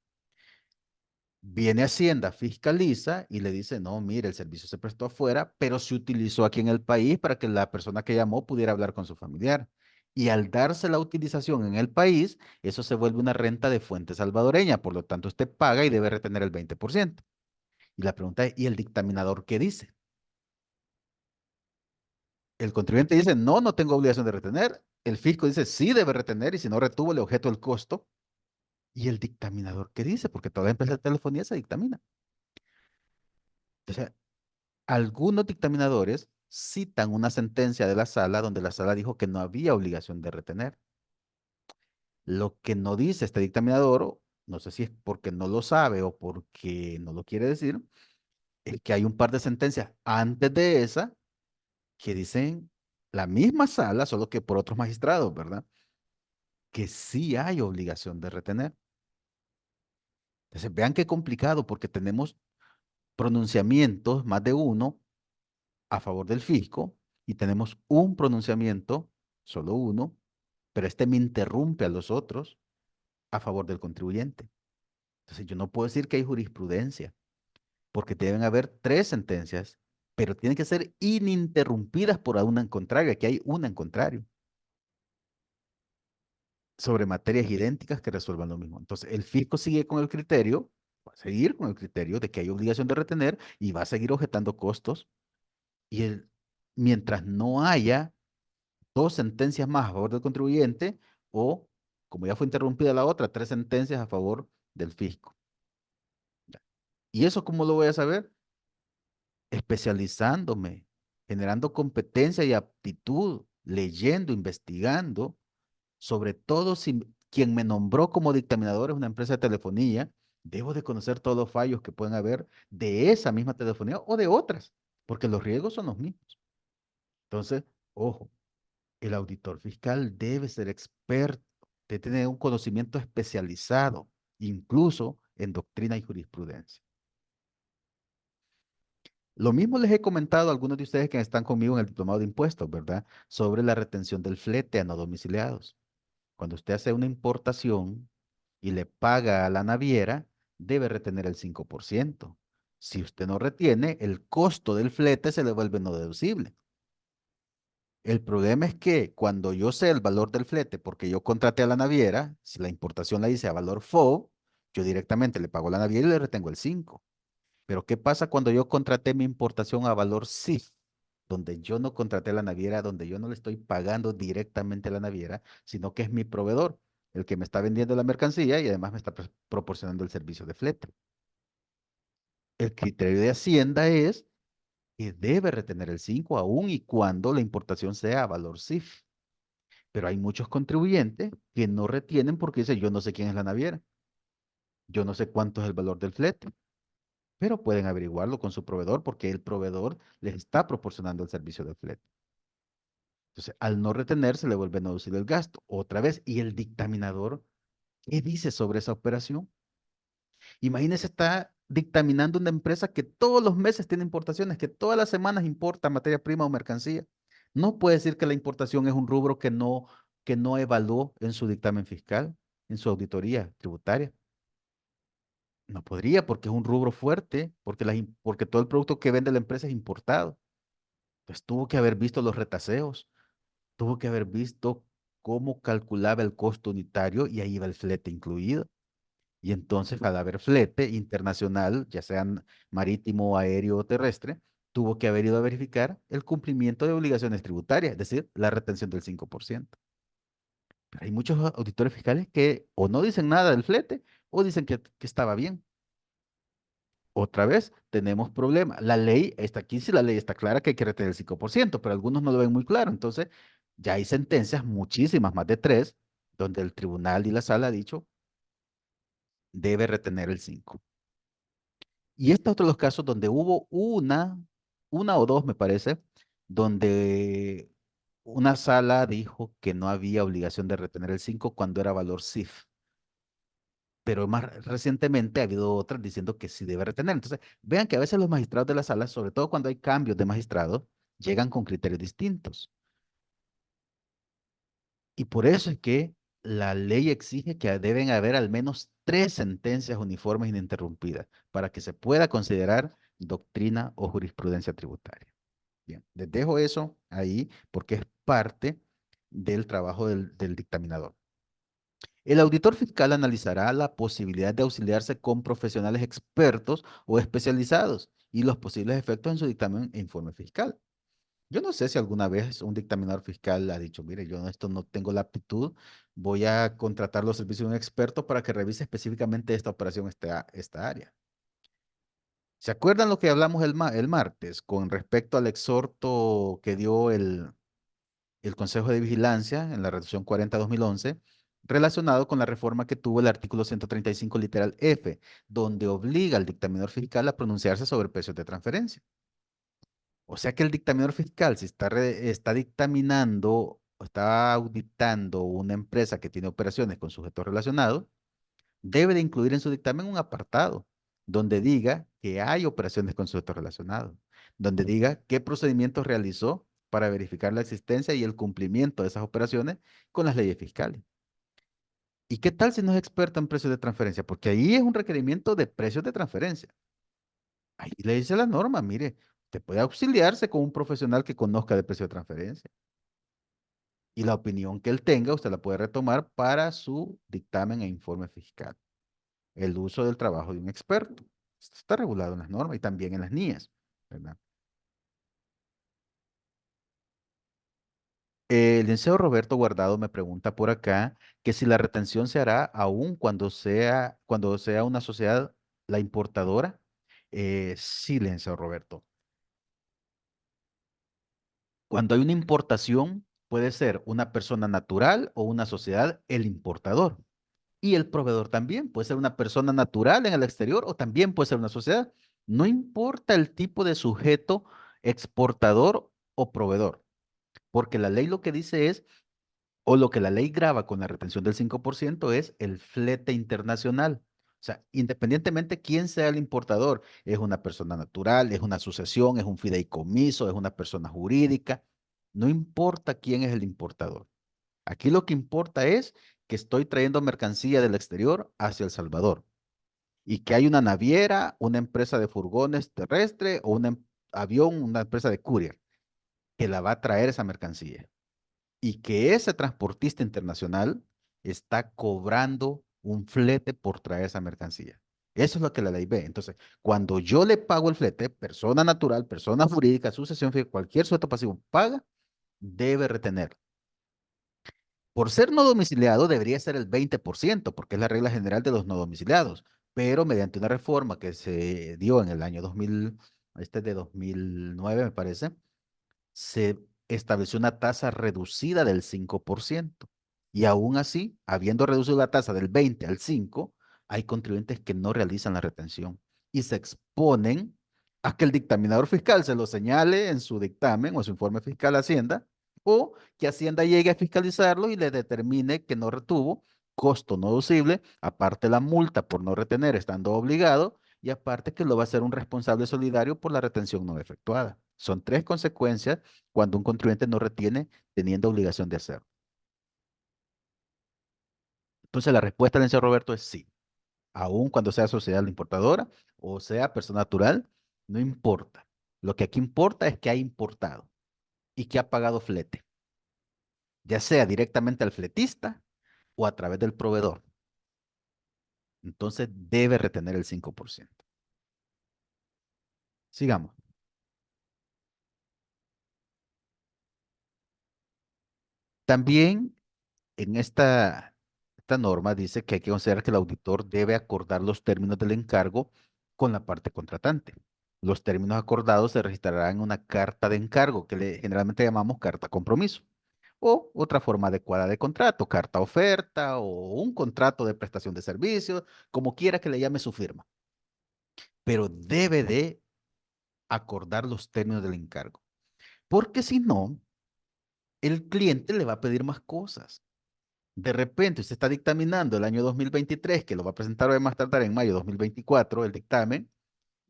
Viene Hacienda, fiscaliza y le dice, no, mire, el servicio se prestó afuera, pero se utilizó aquí en el país para que la persona que llamó pudiera hablar con su familiar. Y al darse la utilización en el país, eso se vuelve una renta de fuente salvadoreña, por lo tanto usted paga y debe retener el 20%. Y la pregunta es, ¿y el dictaminador qué dice? El contribuyente dice, no, no tengo obligación de retener. El fisco dice, sí debe retener y si no retuvo, le objeto el costo. ¿Y el dictaminador qué dice? Porque toda empresa de telefonía se dictamina. Entonces, algunos dictaminadores citan una sentencia de la sala donde la sala dijo que no había obligación de retener. Lo que no dice este dictaminador, no sé si es porque no lo sabe o porque no lo quiere decir, es que hay un par de sentencias antes de esa que dicen la misma sala, solo que por otros magistrados, ¿verdad? Que sí hay obligación de retener. Entonces, vean qué complicado porque tenemos pronunciamientos, más de uno, a favor del fisco y tenemos un pronunciamiento, solo uno, pero este me interrumpe a los otros a favor del contribuyente. Entonces, yo no puedo decir que hay jurisprudencia porque deben haber tres sentencias, pero tienen que ser ininterrumpidas por una en contrario. Aquí hay una en contrario sobre materias idénticas que resuelvan lo mismo. Entonces, el fisco sigue con el criterio, va a seguir con el criterio de que hay obligación de retener y va a seguir objetando costos. Y mientras no haya dos sentencias más a favor del contribuyente o, como ya fue interrumpida la otra, tres sentencias a favor del fisco. ¿Y eso cómo lo voy a saber? Especializándome, generando competencia y aptitud, leyendo, investigando, sobre todo si quien me nombró como dictaminador es una empresa de telefonía, debo de conocer todos los fallos que pueden haber de esa misma telefonía o de otras, porque los riesgos son los mismos. Entonces, ojo, el auditor fiscal debe ser experto, debe tener un conocimiento especializado, incluso en doctrina y jurisprudencia. Lo mismo les he comentado a algunos de ustedes que están conmigo en el diplomado de impuestos, ¿verdad? Sobre la retención del flete a no domiciliados. Cuando usted hace una importación y le paga a la naviera, debe retener el 5%. Si usted no retiene, el costo del flete se le vuelve no deducible. El problema es que cuando yo sé el valor del flete, porque yo contraté a la naviera, si la importación la hice a valor FOB, yo directamente le pago a la naviera y le retengo el 5. Pero ¿qué pasa cuando yo contraté mi importación a valor CIF? Donde yo no contraté a la naviera, donde yo no le estoy pagando directamente a la naviera, sino que es mi proveedor, el que me está vendiendo la mercancía y además me está proporcionando el servicio de flete. El criterio de Hacienda es que debe retener el 5 aún y cuando la importación sea a valor CIF. Pero hay muchos contribuyentes que no retienen porque dicen, yo no sé quién es la naviera, yo no sé cuánto es el valor del flete, pero pueden averiguarlo con su proveedor porque el proveedor les está proporcionando el servicio del flete. Entonces, al no retener, se le vuelve a deducir el gasto otra vez. ¿Y el dictaminador qué dice sobre esa operación? Imagínese, está dictaminando una empresa que todos los meses tiene importaciones, que todas las semanas importa materia prima o mercancía. No puede decir que la importación es un rubro que no evaluó en su dictamen fiscal, en su auditoría tributaria. No podría porque es un rubro fuerte, porque, porque todo el producto que vende la empresa es importado. Entonces tuvo que haber visto los retaseos, tuvo que haber visto cómo calculaba el costo unitario y ahí va el flete incluido. Y entonces, al haber flete internacional, ya sean marítimo, aéreo o terrestre, tuvo que haber ido a verificar el cumplimiento de obligaciones tributarias, es decir, la retención del 5%. Pero hay muchos auditores fiscales que o no dicen nada del flete o dicen que estaba bien. Otra vez, tenemos problema. La ley está aquí, sí la ley está clara que hay que retener el 5%, pero algunos no lo ven muy claro. Entonces, ya hay sentencias, muchísimas, más de tres, donde el tribunal y la sala ha dicho debe retener el 5%. Y este es otro de los casos donde hubo una o dos, me parece, donde una sala dijo que no había obligación de retener el 5 cuando era valor CIF. Pero más recientemente ha habido otras diciendo que sí debe retener. Entonces, vean que a veces los magistrados de la sala, sobre todo cuando hay cambios de magistrados, llegan con criterios distintos. Y por eso es que la ley exige que deben haber al menos tres sentencias uniformes ininterrumpidas para que se pueda considerar doctrina o jurisprudencia tributaria. Bien, les dejo eso ahí porque es parte del trabajo del dictaminador. El auditor fiscal analizará la posibilidad de auxiliarse con profesionales expertos o especializados y los posibles efectos en su dictamen e informe fiscal. Yo no sé si alguna vez un dictaminador fiscal ha dicho, mire, yo esto no tengo la aptitud, voy a contratar los servicios de un experto para que revise específicamente esta operación, esta área. ¿Se acuerdan lo que hablamos el martes con respecto al exhorto que dio el Consejo de Vigilancia en la resolución 40/2011, relacionado con la reforma que tuvo el artículo 135 literal F, donde obliga al dictaminador fiscal a pronunciarse sobre precios de transferencia? O sea que el dictaminador fiscal, si está dictaminando o está auditando una empresa que tiene operaciones con sujetos relacionados, debe de incluir en su dictamen un apartado donde diga que hay operaciones con sujetos relacionados, donde diga qué procedimientos realizó para verificar la existencia y el cumplimiento de esas operaciones con las leyes fiscales. ¿Y qué tal si no es experto en precios de transferencia? Porque ahí es un requerimiento de precios de transferencia. Ahí le dice la norma, mire, usted puede auxiliarse con un profesional que conozca de precio de transferencia. Y la opinión que él tenga, usted la puede retomar para su dictamen e informe fiscal. El uso del trabajo de un experto. Esto está regulado en las normas y también en las NIES, ¿verdad? El licenciado Roberto Guardado me pregunta por acá que si la retención se hará aún cuando sea una sociedad la importadora. Sí, licenciado Roberto. Cuando hay una importación, puede ser una persona natural o una sociedad el importador. Y el proveedor también puede ser una persona natural en el exterior o también puede ser una sociedad. No importa el tipo de sujeto exportador o proveedor, porque la ley lo que dice es, o lo que la ley grava con la retención del 5% es el flete internacional. O sea, independientemente quién sea el importador, es una persona natural, es una asociación, es un fideicomiso, es una persona jurídica, no importa quién es el importador. Aquí lo que importa es que estoy trayendo mercancía del exterior hacia El Salvador y que hay una naviera, una empresa de furgones terrestre o un avión, una empresa de courier que la va a traer esa mercancía y que ese transportista internacional está cobrando un flete por traer esa mercancía. Eso es lo que la ley ve. Entonces, cuando yo le pago el flete, persona natural, persona jurídica, sucesión, cualquier sujeto pasivo paga, debe retener. Por ser no domiciliado debería ser el 20%, porque es la regla general de los no domiciliados, pero mediante una reforma que se dio en el año 2000, este de 2009 me parece, se estableció una tasa reducida del 5%. Y aún así, habiendo reducido la tasa del 20 al 5, hay contribuyentes que no realizan la retención y se exponen a que el dictaminador fiscal se lo señale en su dictamen o en su informe fiscal a Hacienda, o que Hacienda llegue a fiscalizarlo y le determine que no retuvo costo no deducible, aparte la multa por no retener estando obligado, y aparte que lo va a ser un responsable solidario por la retención no efectuada. Son tres consecuencias cuando un contribuyente no retiene teniendo obligación de hacerlo. Entonces la respuesta del señor Roberto es sí. Aun cuando sea sociedad la importadora o sea persona natural, no importa. Lo que aquí importa es que ha importado y que ha pagado flete. ya sea directamente al fletista o a través del proveedor. Entonces debe retener el 5%. Sigamos. También en esta norma dice que hay que considerar que el auditor debe acordar los términos del encargo con la parte contratante. Los términos acordados se registrarán en una carta de encargo, que generalmente llamamos carta compromiso, o otra forma adecuada de contrato, carta oferta o un contrato de prestación de servicios, como quiera que le llame su firma. Pero debe de acordar los términos del encargo, porque si no, el cliente le va a pedir más cosas. De repente usted está dictaminando el año 2023, que lo va a presentar hoy más tardar en mayo de 2024, el dictamen,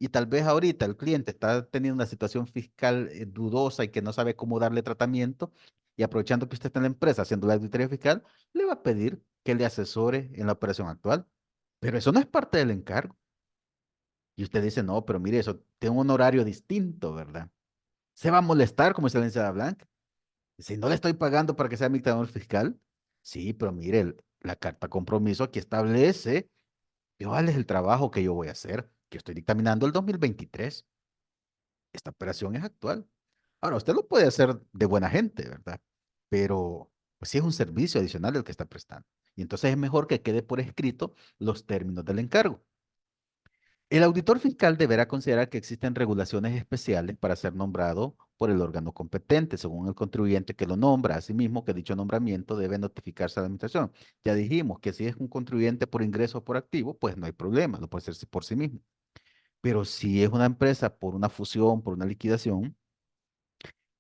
y tal vez ahorita el cliente está teniendo una situación fiscal dudosa y que no sabe cómo darle tratamiento, y aprovechando que usted está en la empresa haciendo la auditoría fiscal, le va a pedir que le asesore en la operación actual. Pero eso no es parte del encargo. Y usted dice, no, pero mire, eso tiene un horario distinto, ¿verdad? Se va a molestar, como dice la licenciada Blanca. Si no le estoy pagando para que sea mi dictaminador fiscal, sí, pero mire, la carta compromiso aquí establece cuál es el trabajo que yo voy a hacer, que estoy dictaminando el 2023. Esta operación es actual. Ahora, usted lo puede hacer de buena gente, ¿verdad? Pero, pues sí es un servicio adicional el que está prestando. Y entonces es mejor que quede por escrito los términos del encargo. El auditor fiscal deberá considerar que existen regulaciones especiales para ser nombrado por el órgano competente, según el contribuyente que lo nombra. Asimismo, que dicho nombramiento debe notificarse a la administración. Ya dijimos que si es un contribuyente por ingreso o por activo, pues no hay problema, lo puede hacer por sí mismo. Pero si es una empresa por una fusión, por una liquidación,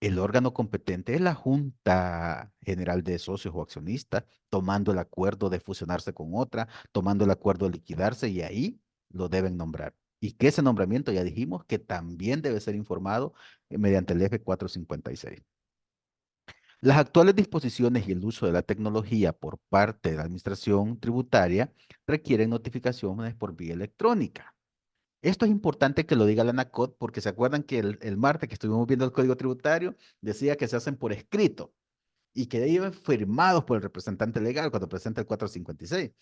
el órgano competente es la Junta General de Socios o Accionistas, tomando el acuerdo de fusionarse con otra, tomando el acuerdo de liquidarse y ahí lo deben nombrar. Y que ese nombramiento ya dijimos que también debe ser informado mediante el F456. Las actuales disposiciones y el uso de la tecnología por parte de la Administración Tributaria requieren notificaciones por vía electrónica. Esto es importante que lo diga la ANACOT porque se acuerdan que el martes que estuvimos viendo el Código Tributario decía que se hacen por escrito y que iban firmados por el representante legal cuando presenta el 456.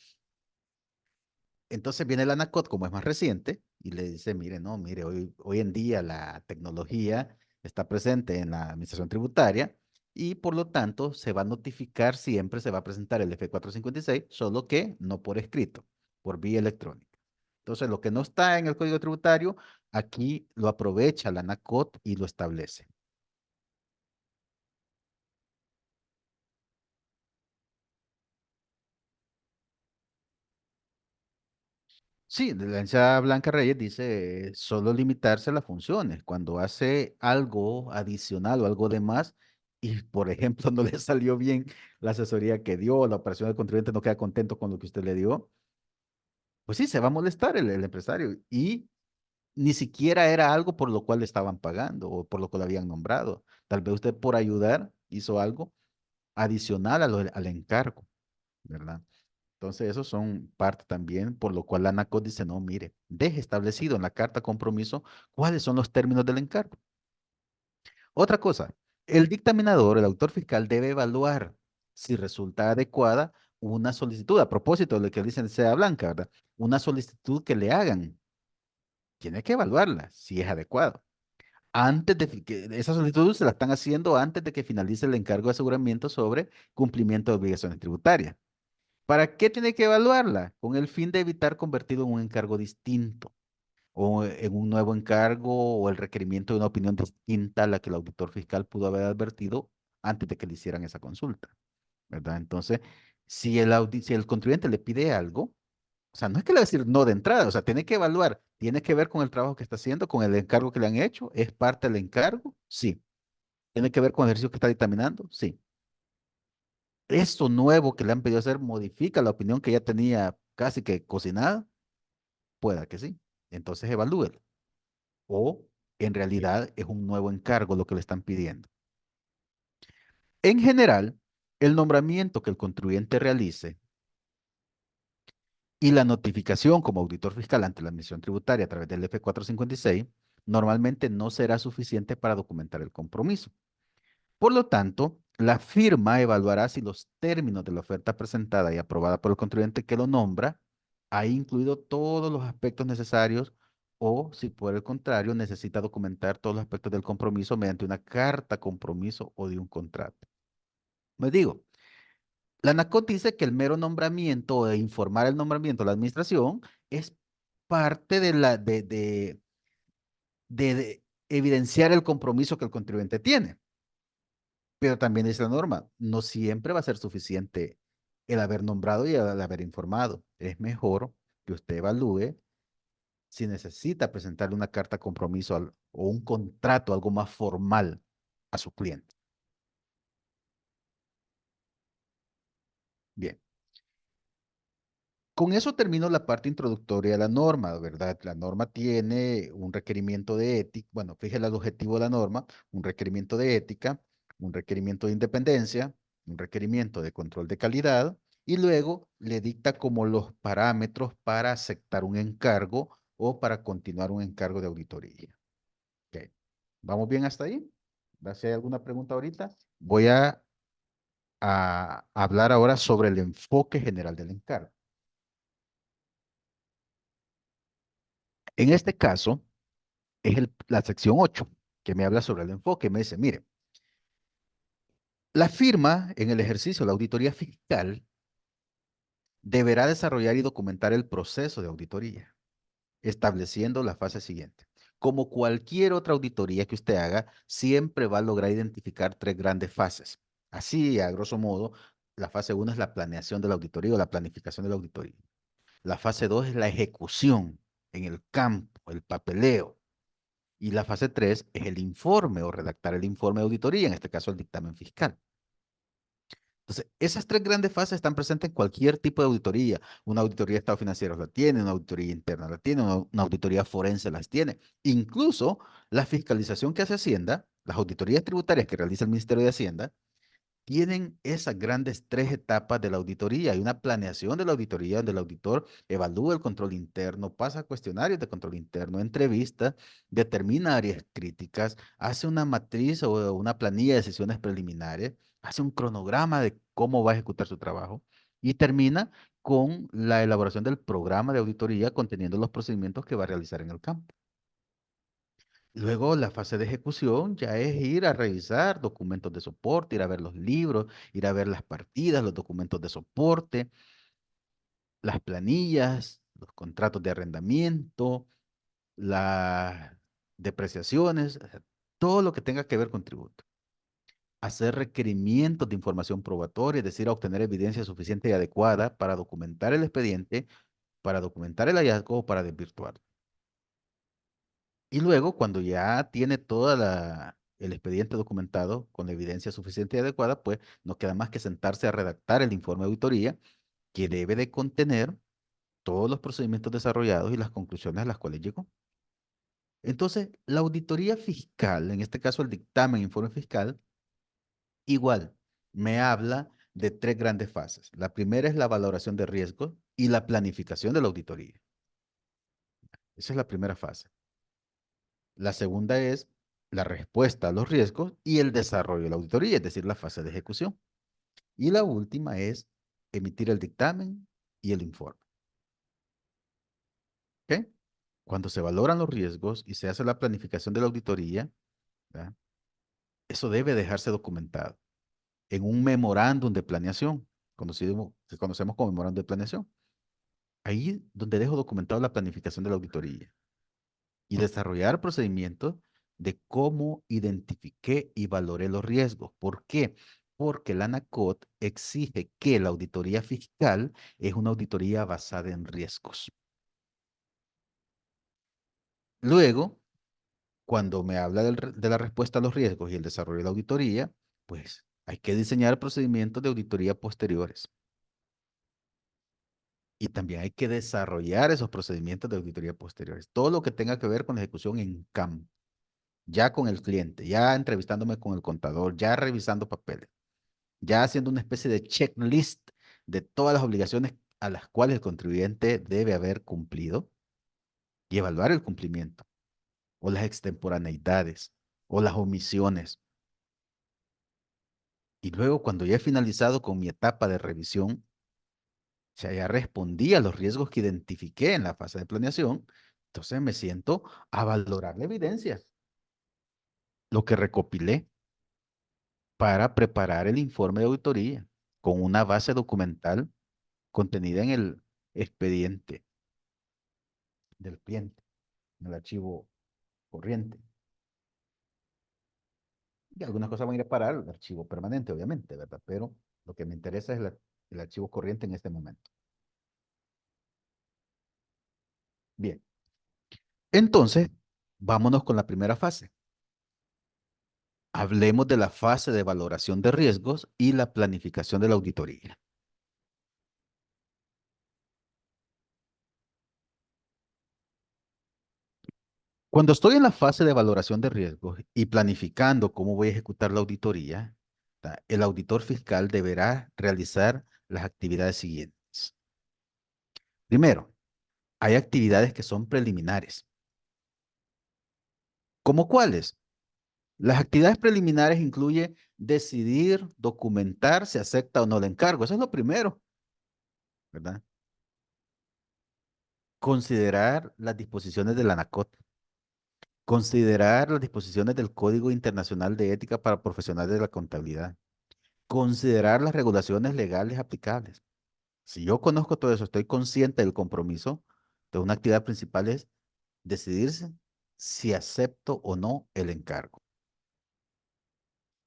Entonces viene la ANACOT, como es más reciente, y le dice, mire, no, mire, hoy en día la tecnología está presente en la administración tributaria y por lo tanto se va a notificar siempre, se va a presentar el F456, solo que no por escrito, por vía electrónica. Entonces, lo que no está en el Código Tributario, aquí lo aprovecha la ANACOT y lo establece. Sí, la licenciada Blanca Reyes dice solo limitarse a las funciones. Cuando hace algo adicional o algo de más y, por ejemplo, no le salió bien la asesoría que dio, la operación del contribuyente no queda contento con lo que usted le dio, pues sí, se va a molestar el empresario. Y ni siquiera era algo por lo cual le estaban pagando o por lo que lo habían nombrado. Tal vez usted por ayudar hizo algo adicional al encargo, ¿verdad? Entonces, esos son parte también por lo cual la ANACOT dice, no, mire, deje establecido en la carta compromiso cuáles son los términos del encargo. Otra cosa, el dictaminador, el autor fiscal, debe evaluar si resulta adecuada una solicitud, a propósito de lo que dicen sea blanca, ¿verdad? Una solicitud que le hagan, tiene que evaluarla si es adecuado. Antes de que esa solicitud se la están haciendo antes de que finalice el encargo de aseguramiento sobre cumplimiento de obligaciones tributarias. ¿Para qué tiene que evaluarla? Con el fin de evitar convertirlo en un encargo distinto o en un nuevo encargo o el requerimiento de una opinión distinta a la que el auditor fiscal pudo haber advertido antes de que le hicieran esa consulta, ¿verdad? Entonces, si el contribuyente le pide algo, o sea, no es que le va a decir no de entrada, o sea, tiene que evaluar, tiene que ver con el trabajo que está haciendo, con el encargo que le han hecho, ¿es parte del encargo? Sí. ¿Tiene que ver con el ejercicio que está dictaminando? Sí. ¿Esto nuevo que le han pedido hacer modifica la opinión que ya tenía casi que cocinada? Pueda que sí. Entonces evalúelo. O en realidad es un nuevo encargo lo que le están pidiendo. En general, el nombramiento que el contribuyente realice y la notificación como auditor fiscal ante la Administración Tributaria a través del F456 normalmente no será suficiente para documentar el compromiso. Por lo tanto, La firma evaluará si los términos de la oferta presentada y aprobada por el contribuyente que lo nombra ha incluido todos los aspectos necesarios o si por el contrario necesita documentar todos los aspectos del compromiso mediante una carta compromiso o de un contrato. Me digo, la ANACOT dice que el mero nombramiento o de informar el nombramiento a la administración es parte de evidenciar el compromiso que el contribuyente tiene. Pero también dice la norma, no siempre va a ser suficiente el haber nombrado y el haber informado. Es mejor que usted evalúe si necesita presentarle una carta de compromiso o un contrato, algo más formal a su cliente. Bien. Con eso termino la parte introductoria de la norma, ¿verdad? La norma tiene un requerimiento de ética, bueno, fíjese el objetivo de la norma, un requerimiento de ética, un requerimiento de independencia, un requerimiento de control de calidad y luego le dicta como los parámetros para aceptar un encargo o para continuar un encargo de auditoría. Ok. ¿Vamos bien hasta ahí? Si hay alguna pregunta ahorita, voy a hablar ahora sobre el enfoque general del encargo. En este caso, es la sección 8 que me habla sobre el enfoque. Me dice, mire, la firma en el ejercicio de la auditoría fiscal deberá desarrollar y documentar el proceso de auditoría, estableciendo la fase siguiente. Como cualquier otra auditoría que usted haga, siempre va a lograr identificar tres grandes fases. Así, a grosso modo, la fase 1 es la planeación de la auditoría o la planificación de la auditoría. La fase 2 es la ejecución en el campo, el papeleo. Y la fase 3 es el informe o redactar el informe de auditoría, en este caso el dictamen fiscal. Entonces, esas tres grandes fases están presentes en cualquier tipo de auditoría. Una auditoría de estado financiero la tiene, una auditoría interna la tiene, una auditoría forense las tiene. Incluso la fiscalización que hace Hacienda, las auditorías tributarias que realiza el Ministerio de Hacienda, tienen esas grandes tres etapas de la auditoría. Hay una planeación de la auditoría donde el auditor evalúa el control interno, pasa cuestionarios de control interno, entrevista, determina áreas críticas, hace una matriz o una planilla de sesiones preliminares, hace un cronograma de cómo va a ejecutar su trabajo y termina con la elaboración del programa de auditoría conteniendo los procedimientos que va a realizar en el campo. Luego la fase de ejecución ya es ir a revisar documentos de soporte, ir a ver los libros, ir a ver las partidas, los documentos de soporte, las planillas, los contratos de arrendamiento, las depreciaciones, o sea, todo lo que tenga que ver con tributo. Hacer requerimientos de información probatoria, es decir, a obtener evidencia suficiente y adecuada para documentar el expediente, para documentar el hallazgo o para desvirtuarlo. Y luego, cuando ya tiene el expediente documentado con la evidencia suficiente y adecuada, pues no queda más que sentarse a redactar el informe de auditoría que debe de contener todos los procedimientos desarrollados y las conclusiones a las cuales llegó. Entonces, la auditoría fiscal, en este caso el dictamen informe fiscal, igual me habla de tres grandes fases. La primera es la valoración de riesgos y la planificación de la auditoría. Esa es la primera fase. La segunda es la respuesta a los riesgos y el desarrollo de la auditoría, es decir, la fase de ejecución. Y la última es emitir el dictamen y el informe. ¿Ok? Cuando se valoran los riesgos y se hace la planificación de la auditoría, ¿verdad? Eso debe dejarse documentado en un memorándum de planeación, que conocemos como memorándum de planeación. Ahí donde dejo documentado la planificación de la auditoría y desarrollar procedimientos de cómo identifiqué y valoré los riesgos. ¿Por qué? Porque la ANACOT exige que la auditoría fiscal es una auditoría basada en riesgos. Luego, cuando me habla de la respuesta a los riesgos y el desarrollo de la auditoría, pues hay que diseñar procedimientos de auditoría posteriores. Y también hay que desarrollar esos procedimientos de auditoría posteriores. Todo lo que tenga que ver con la ejecución en campo, ya con el cliente, ya entrevistándome con el contador, ya revisando papeles, ya haciendo una especie de checklist de todas las obligaciones a las cuales el contribuyente debe haber cumplido y evaluar el cumplimiento, o las extemporaneidades, o las omisiones. Y luego, cuando ya he finalizado con mi etapa de revisión, o sea, ya respondí a los riesgos que identifiqué en la fase de planeación, entonces me siento a valorar la evidencia, lo que recopilé para preparar el informe de auditoría con una base documental contenida en el expediente del cliente, en el archivo corriente. Y algunas cosas van a ir a parar al archivo permanente, obviamente, ¿verdad? Pero lo que me interesa es el archivo corriente en este momento. Bien, entonces, vámonos con la primera fase. Hablemos de la fase de valoración de riesgos y la planificación de la auditoría. Cuando estoy en la fase de valoración de riesgos y planificando cómo voy a ejecutar la auditoría, el auditor fiscal deberá realizar las actividades siguientes. Primero, hay actividades que son preliminares. ¿Cómo cuáles? Las actividades preliminares incluyen decidir, documentar si acepta o no el encargo. Eso es lo primero, ¿verdad? Considerar las disposiciones de la ANACOT. Considerar las disposiciones del Código Internacional de Ética para Profesionales de la Contabilidad. Considerar las regulaciones legales aplicables. Si yo conozco todo eso, estoy consciente del compromiso, de una actividad principal es decidirse si acepto o no el encargo.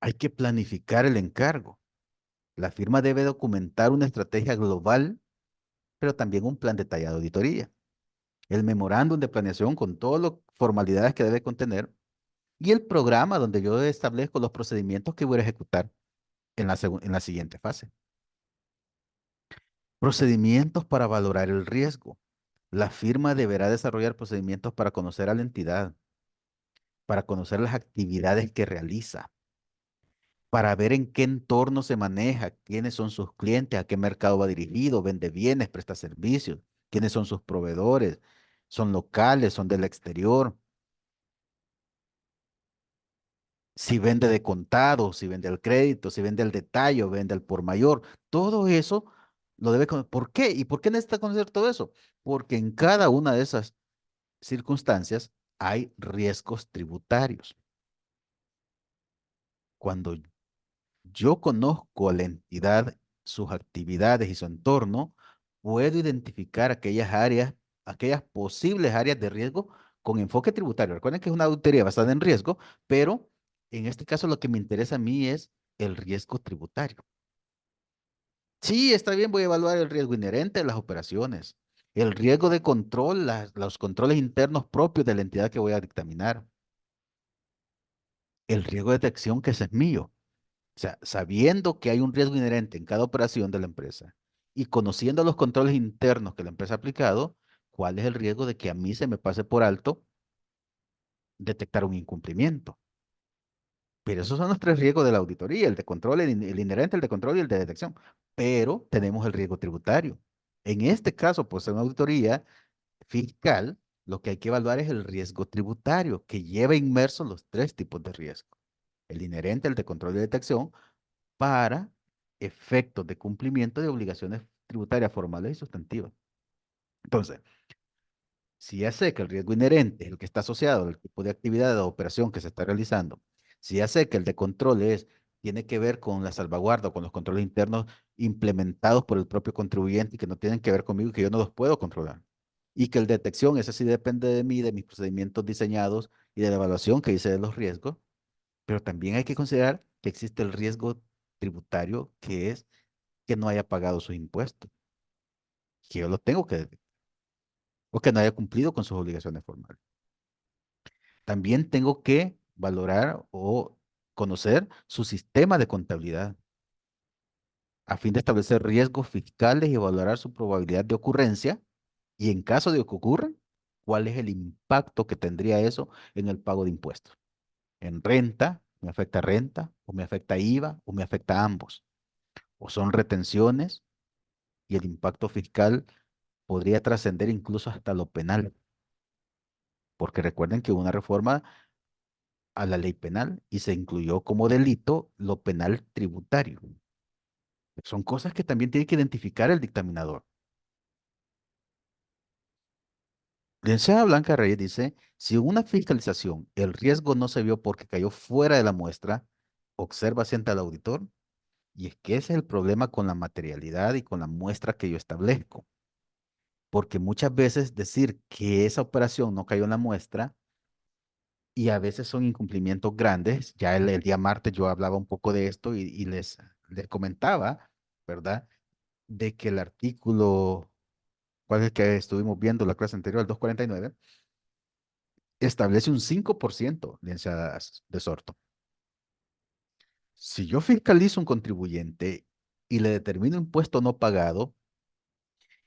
Hay que planificar el encargo. La firma debe documentar una estrategia global, pero también un plan detallado de auditoría. El memorándum de planeación con todas las formalidades que debe contener y el programa donde yo establezco los procedimientos que voy a ejecutar en la siguiente fase. Procedimientos para valorar el riesgo. La firma deberá desarrollar procedimientos para conocer a la entidad, para conocer las actividades que realiza, para ver en qué entorno se maneja, quiénes son sus clientes, a qué mercado va dirigido, vende bienes, presta servicios, quiénes son sus proveedores, son locales, son del exterior, si vende de contado, si vende al crédito, si vende al detalle o vende al por mayor. Todo eso lo debe conocer. ¿Por qué? ¿Y por qué necesita conocer todo eso? Porque en cada una de esas circunstancias hay riesgos tributarios. Cuando yo conozco a la entidad, sus actividades y su entorno, puedo identificar aquellas áreas, aquellas posibles áreas de riesgo con enfoque tributario. Recuerden que es una auditoría basada en riesgo, pero en este caso lo que me interesa a mí es el riesgo tributario. Sí, está bien, voy a evaluar el riesgo inherente a las operaciones, el riesgo de control, los controles internos propios de la entidad que voy a dictaminar, el riesgo de detección que ese es mío. O sea, sabiendo que hay un riesgo inherente en cada operación de la empresa y conociendo los controles internos que la empresa ha aplicado, ¿cuál es el riesgo de que a mí se me pase por alto detectar un incumplimiento? Pero esos son los tres riesgos de la auditoría, el de control, el inherente, el de control y el de detección. Pero tenemos el riesgo tributario. En este caso, pues en una auditoría fiscal, lo que hay que evaluar es el riesgo tributario, que lleva inmersos los tres tipos de riesgo. El inherente, el de control y detección, para efectos de cumplimiento de obligaciones tributarias formales y sustantivas. Entonces, si ya sé que el riesgo inherente es el que está asociado al tipo de actividad o operación que se está realizando, si ya sé que el de control tiene que ver con la salvaguarda o con los controles internos implementados por el propio contribuyente y que no tienen que ver conmigo y que yo no los puedo controlar. Y que el de detección, ese sí depende de mí, de mis procedimientos diseñados y de la evaluación que hice de los riesgos, pero también hay que considerar que existe el riesgo tributario que es que no haya pagado sus impuestos, que yo lo tengo que, o que no haya cumplido con sus obligaciones formales. También tengo que valorar o conocer su sistema de contabilidad a fin de establecer riesgos fiscales y valorar su probabilidad de ocurrencia y en caso de que ocurra, cuál es el impacto que tendría eso en el pago de impuestos. En renta, me afecta renta, o me afecta IVA, o me afecta a ambos. O son retenciones y el impacto fiscal podría trascender incluso hasta lo penal, porque recuerden que una reforma a la ley penal y se incluyó como delito lo penal tributario. Son cosas que también tiene que identificar el dictaminador. La licenciada Blanca Reyes dice, si en una fiscalización el riesgo no se vio porque cayó fuera de la muestra, observa siempre al auditor, y es que ese es el problema con la materialidad y con la muestra que yo establezco, porque muchas veces decir que esa operación no cayó en la muestra y a veces son incumplimientos grandes. Ya el día martes yo hablaba un poco de esto y les comentaba, ¿verdad? De que el artículo, ¿cuál es el que estuvimos viendo la clase anterior, el 249, establece un 5% de sorto. Si yo fiscalizo un contribuyente y le determino impuesto no pagado,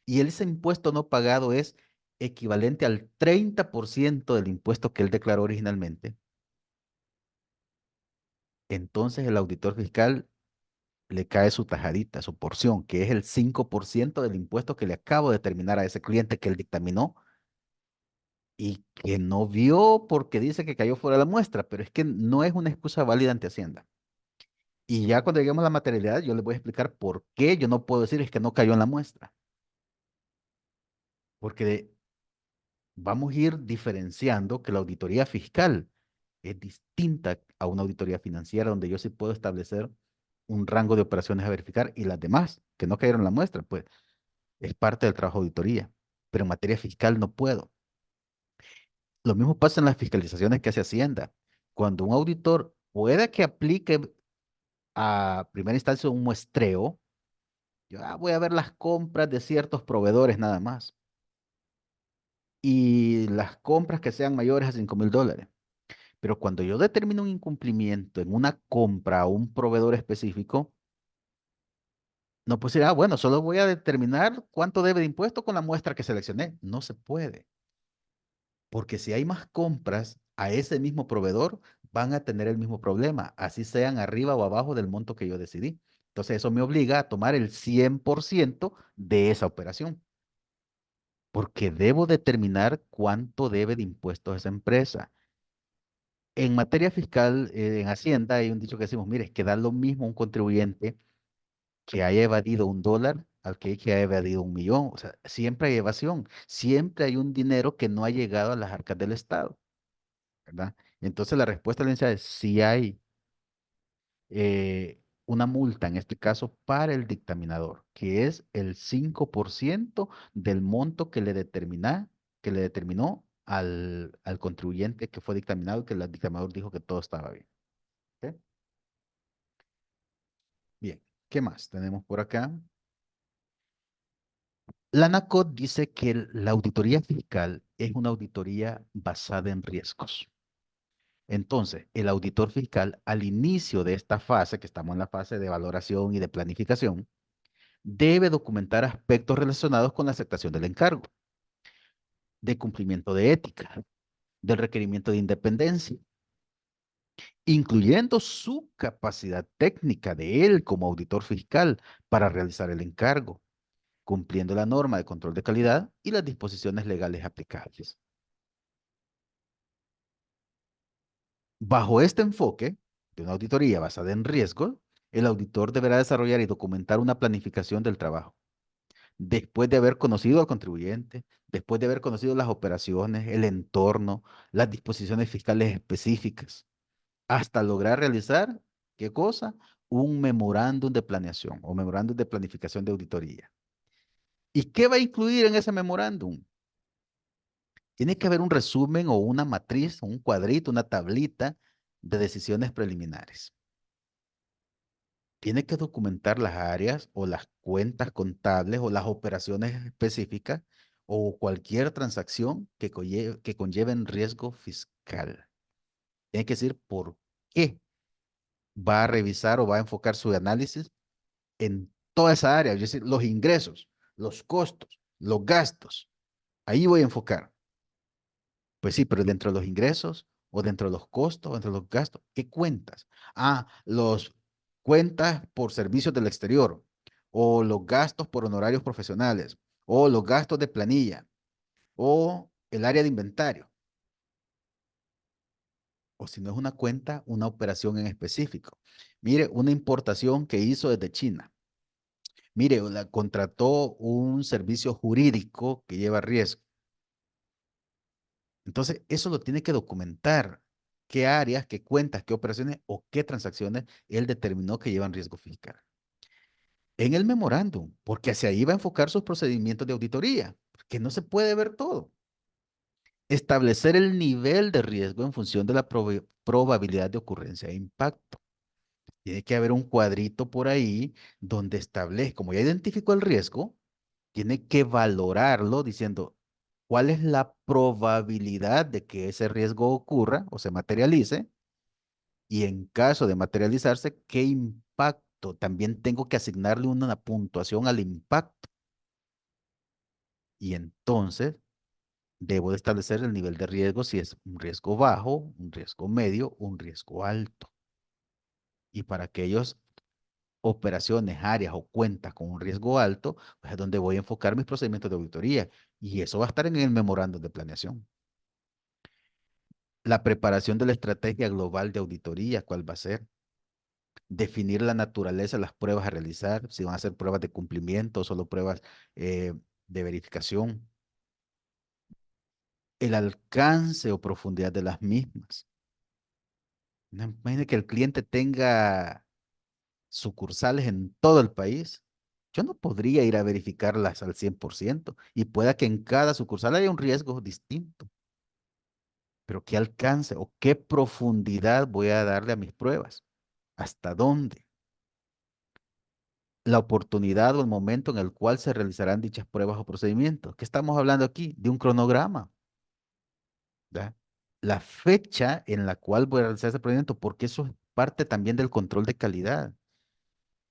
y ese impuesto no pagado es equivalente al 30% del impuesto que él declaró originalmente, entonces el auditor fiscal le cae su tajadita, su porción, que es el 5% del impuesto que le acabo de determinar a ese cliente que él dictaminó y que no vio porque dice que cayó fuera de la muestra, pero es que no es una excusa válida ante Hacienda. Y ya cuando lleguemos a la materialidad, yo les voy a explicar por qué yo no puedo decir es que no cayó en la muestra, porque vamos a ir diferenciando que la auditoría fiscal es distinta a una auditoría financiera donde yo sí puedo establecer un rango de operaciones a verificar y las demás que no cayeron en la muestra, pues es parte del trabajo de auditoría, pero en materia fiscal no puedo. Lo mismo pasa en las fiscalizaciones que hace Hacienda. Cuando un auditor puede que aplique a primera instancia un muestreo, yo voy a ver las compras de ciertos proveedores nada más y las compras que sean mayores a $5,000. Pero cuando yo determino un incumplimiento en una compra a un proveedor específico, no puedo decir, bueno, solo voy a determinar cuánto debe de impuesto con la muestra que seleccioné. No se puede, porque si hay más compras a ese mismo proveedor, van a tener el mismo problema, así sean arriba o abajo del monto que yo decidí. Entonces eso me obliga a tomar el 100% de esa operación, porque debo determinar cuánto debe de impuestos esa empresa. En materia fiscal, en Hacienda hay un dicho que decimos, mire, es que da lo mismo un contribuyente que haya evadido $1 al que haya evadido 1,000,000. O sea, siempre hay evasión, siempre hay un dinero que no ha llegado a las arcas del Estado, ¿verdad? Entonces la respuesta de la es si hay una multa, en este caso, para el dictaminador, que es el 5% del monto que le determinó al contribuyente que fue dictaminado y que el dictaminador dijo que todo estaba bien. ¿Ok? Bien, ¿qué más tenemos por acá? La ANACOT dice que la auditoría fiscal es una auditoría basada en riesgos. Entonces, el auditor fiscal, al inicio de esta fase, que estamos en la fase de valoración y de planificación, debe documentar aspectos relacionados con la aceptación del encargo, de cumplimiento de ética, del requerimiento de independencia, incluyendo su capacidad técnica de él como auditor fiscal para realizar el encargo, cumpliendo la norma de control de calidad y las disposiciones legales aplicables. Bajo este enfoque de una auditoría basada en riesgo, el auditor deberá desarrollar y documentar una planificación del trabajo. Después de haber conocido al contribuyente, después de haber conocido las operaciones, el entorno, las disposiciones fiscales específicas, hasta lograr realizar, ¿qué cosa? Un memorándum de planeación o memorándum de planificación de auditoría. ¿Y qué va a incluir en ese memorándum? Tiene que haber un resumen o una matriz, un cuadrito, una tablita de decisiones preliminares. Tiene que documentar las áreas o las cuentas contables o las operaciones específicas o cualquier transacción que conlleven riesgo fiscal. Tiene que decir por qué va a revisar o va a enfocar su análisis en toda esa área, es decir, los ingresos, los costos, los gastos. Ahí voy a enfocar. Pues sí, pero dentro de los ingresos o dentro de los costos o dentro de los gastos, ¿qué cuentas? Los cuentas por servicios del exterior o los gastos por honorarios profesionales o los gastos de planilla o el área de inventario o si no es una cuenta, una operación en específico. Mire, una importación que hizo desde China. Mire, la contrató un servicio jurídico que lleva riesgo. Entonces, eso lo tiene que documentar. ¿Qué áreas, qué cuentas, qué operaciones o qué transacciones él determinó que llevan riesgo fiscal? En el memorándum, porque hacia ahí va a enfocar sus procedimientos de auditoría, que no se puede ver todo. Establecer el nivel de riesgo en función de la probabilidad de ocurrencia e impacto. Tiene que haber un cuadrito por ahí donde establezca, como ya identificó el riesgo, tiene que valorarlo diciendo cuál es la probabilidad de que ese riesgo ocurra o se materialice y en caso de materializarse, qué impacto. También tengo que asignarle una puntuación al impacto y entonces debo de establecer el nivel de riesgo si es un riesgo bajo, un riesgo medio, un riesgo alto. Y para aquellas operaciones, áreas o cuentas con un riesgo alto, pues es donde voy a enfocar mis procedimientos de auditoría. Y eso va a estar en el memorándum de planeación. La preparación de la estrategia global de auditoría, ¿cuál va a ser? Definir la naturaleza de las pruebas a realizar, si van a ser pruebas de cumplimiento o solo pruebas eh, de verificación. El alcance o profundidad de las mismas. No, imagine que el cliente tenga sucursales en todo el país. Yo no podría ir a verificarlas al 100% y pueda que en cada sucursal haya un riesgo distinto. Pero ¿qué alcance o qué profundidad voy a darle a mis pruebas? ¿Hasta dónde? La oportunidad o el momento en el cual se realizarán dichas pruebas o procedimientos. ¿Qué estamos hablando aquí? De un cronograma, ¿verdad? La fecha en la cual voy a realizar ese procedimiento, porque eso es parte también del control de calidad.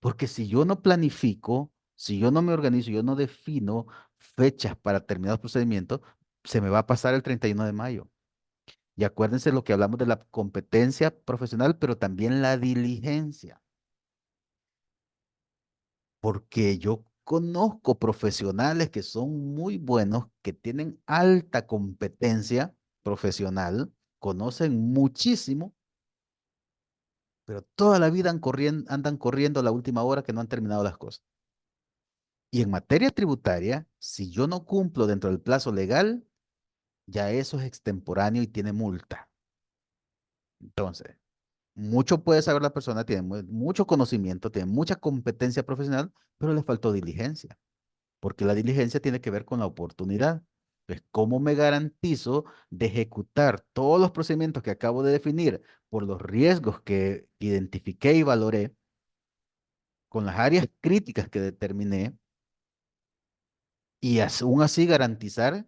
Porque si yo no planifico, si yo no me organizo, yo no defino fechas para determinados procedimientos, se me va a pasar el 31 de mayo. Y acuérdense lo que hablamos de la competencia profesional, pero también la diligencia. Porque yo conozco profesionales que son muy buenos, que tienen alta competencia profesional, conocen muchísimo, pero toda la vida andan corriendo a la última hora que no han terminado las cosas. Y en materia tributaria, si yo no cumplo dentro del plazo legal, ya eso es extemporáneo y tiene multa. Entonces, mucho puede saber la persona, tiene mucho conocimiento, tiene mucha competencia profesional, pero le faltó diligencia, porque la diligencia tiene que ver con la oportunidad. Entonces, ¿cómo me garantizo de ejecutar todos los procedimientos que acabo de definir por los riesgos que identifiqué y valoré con las áreas críticas que determiné y aún así garantizar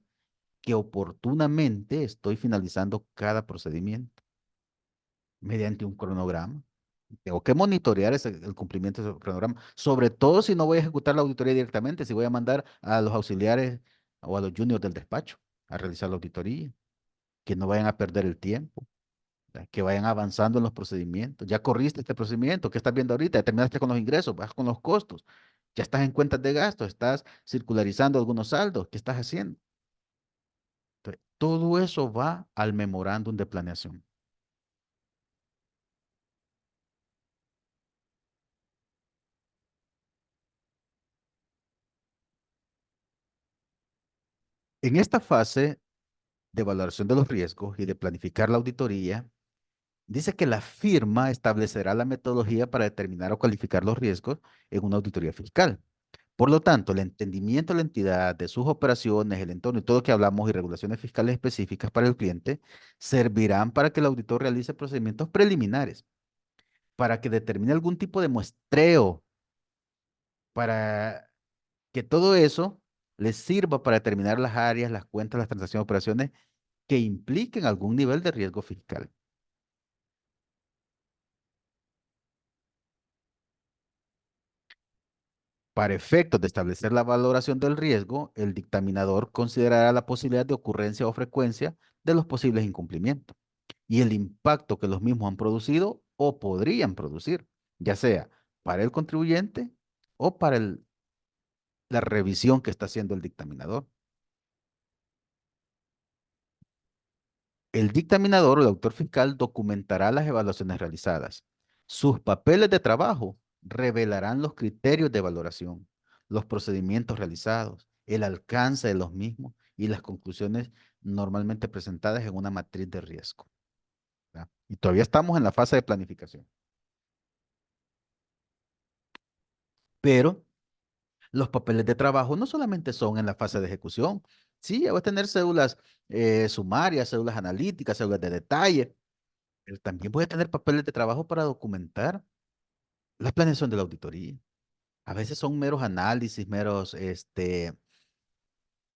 que oportunamente estoy finalizando cada procedimiento mediante un cronograma? Tengo que monitorear el cumplimiento de ese cronograma, sobre todo si no voy a ejecutar la auditoría directamente, si voy a mandar a los auxiliares o a los juniors del despacho a realizar la auditoría, que no vayan a perder el tiempo, ¿verdad? Que vayan avanzando en los procedimientos. Ya corriste este procedimiento, ¿qué estás viendo ahorita? Ya terminaste con los ingresos, vas con los costos, ya estás en cuentas de gastos, estás circularizando algunos saldos, ¿qué estás haciendo? Entonces, todo eso va al memorándum de planeación. En esta fase de valoración de los riesgos y de planificar la auditoría, dice que la firma establecerá la metodología para determinar o calificar los riesgos en una auditoría fiscal. Por lo tanto, el entendimiento de la entidad, de sus operaciones, el entorno y todo lo que hablamos y regulaciones fiscales específicas para el cliente servirán para que el auditor realice procedimientos preliminares, para que determine algún tipo de muestreo, para que todo eso les sirva para determinar las áreas, las cuentas, las transacciones, operaciones que impliquen algún nivel de riesgo fiscal. Para efectos de establecer la valoración del riesgo, el dictaminador considerará la posibilidad de ocurrencia o frecuencia de los posibles incumplimientos y el impacto que los mismos han producido o podrían producir, ya sea para el contribuyente o para la revisión que está haciendo el dictaminador. El dictaminador o el autor fiscal documentará las evaluaciones realizadas. Sus papeles de trabajo revelarán los criterios de valoración, los procedimientos realizados, el alcance de los mismos y las conclusiones normalmente presentadas en una matriz de riesgo. ¿Ya? Y todavía estamos en la fase de planificación. Pero los papeles de trabajo no solamente son en la fase de ejecución. Sí, va a tener cédulas sumarias, cédulas analíticas, cédulas de detalle, pero también puede tener papeles de trabajo para documentar la planeación de la auditoría. A veces son meros análisis, meros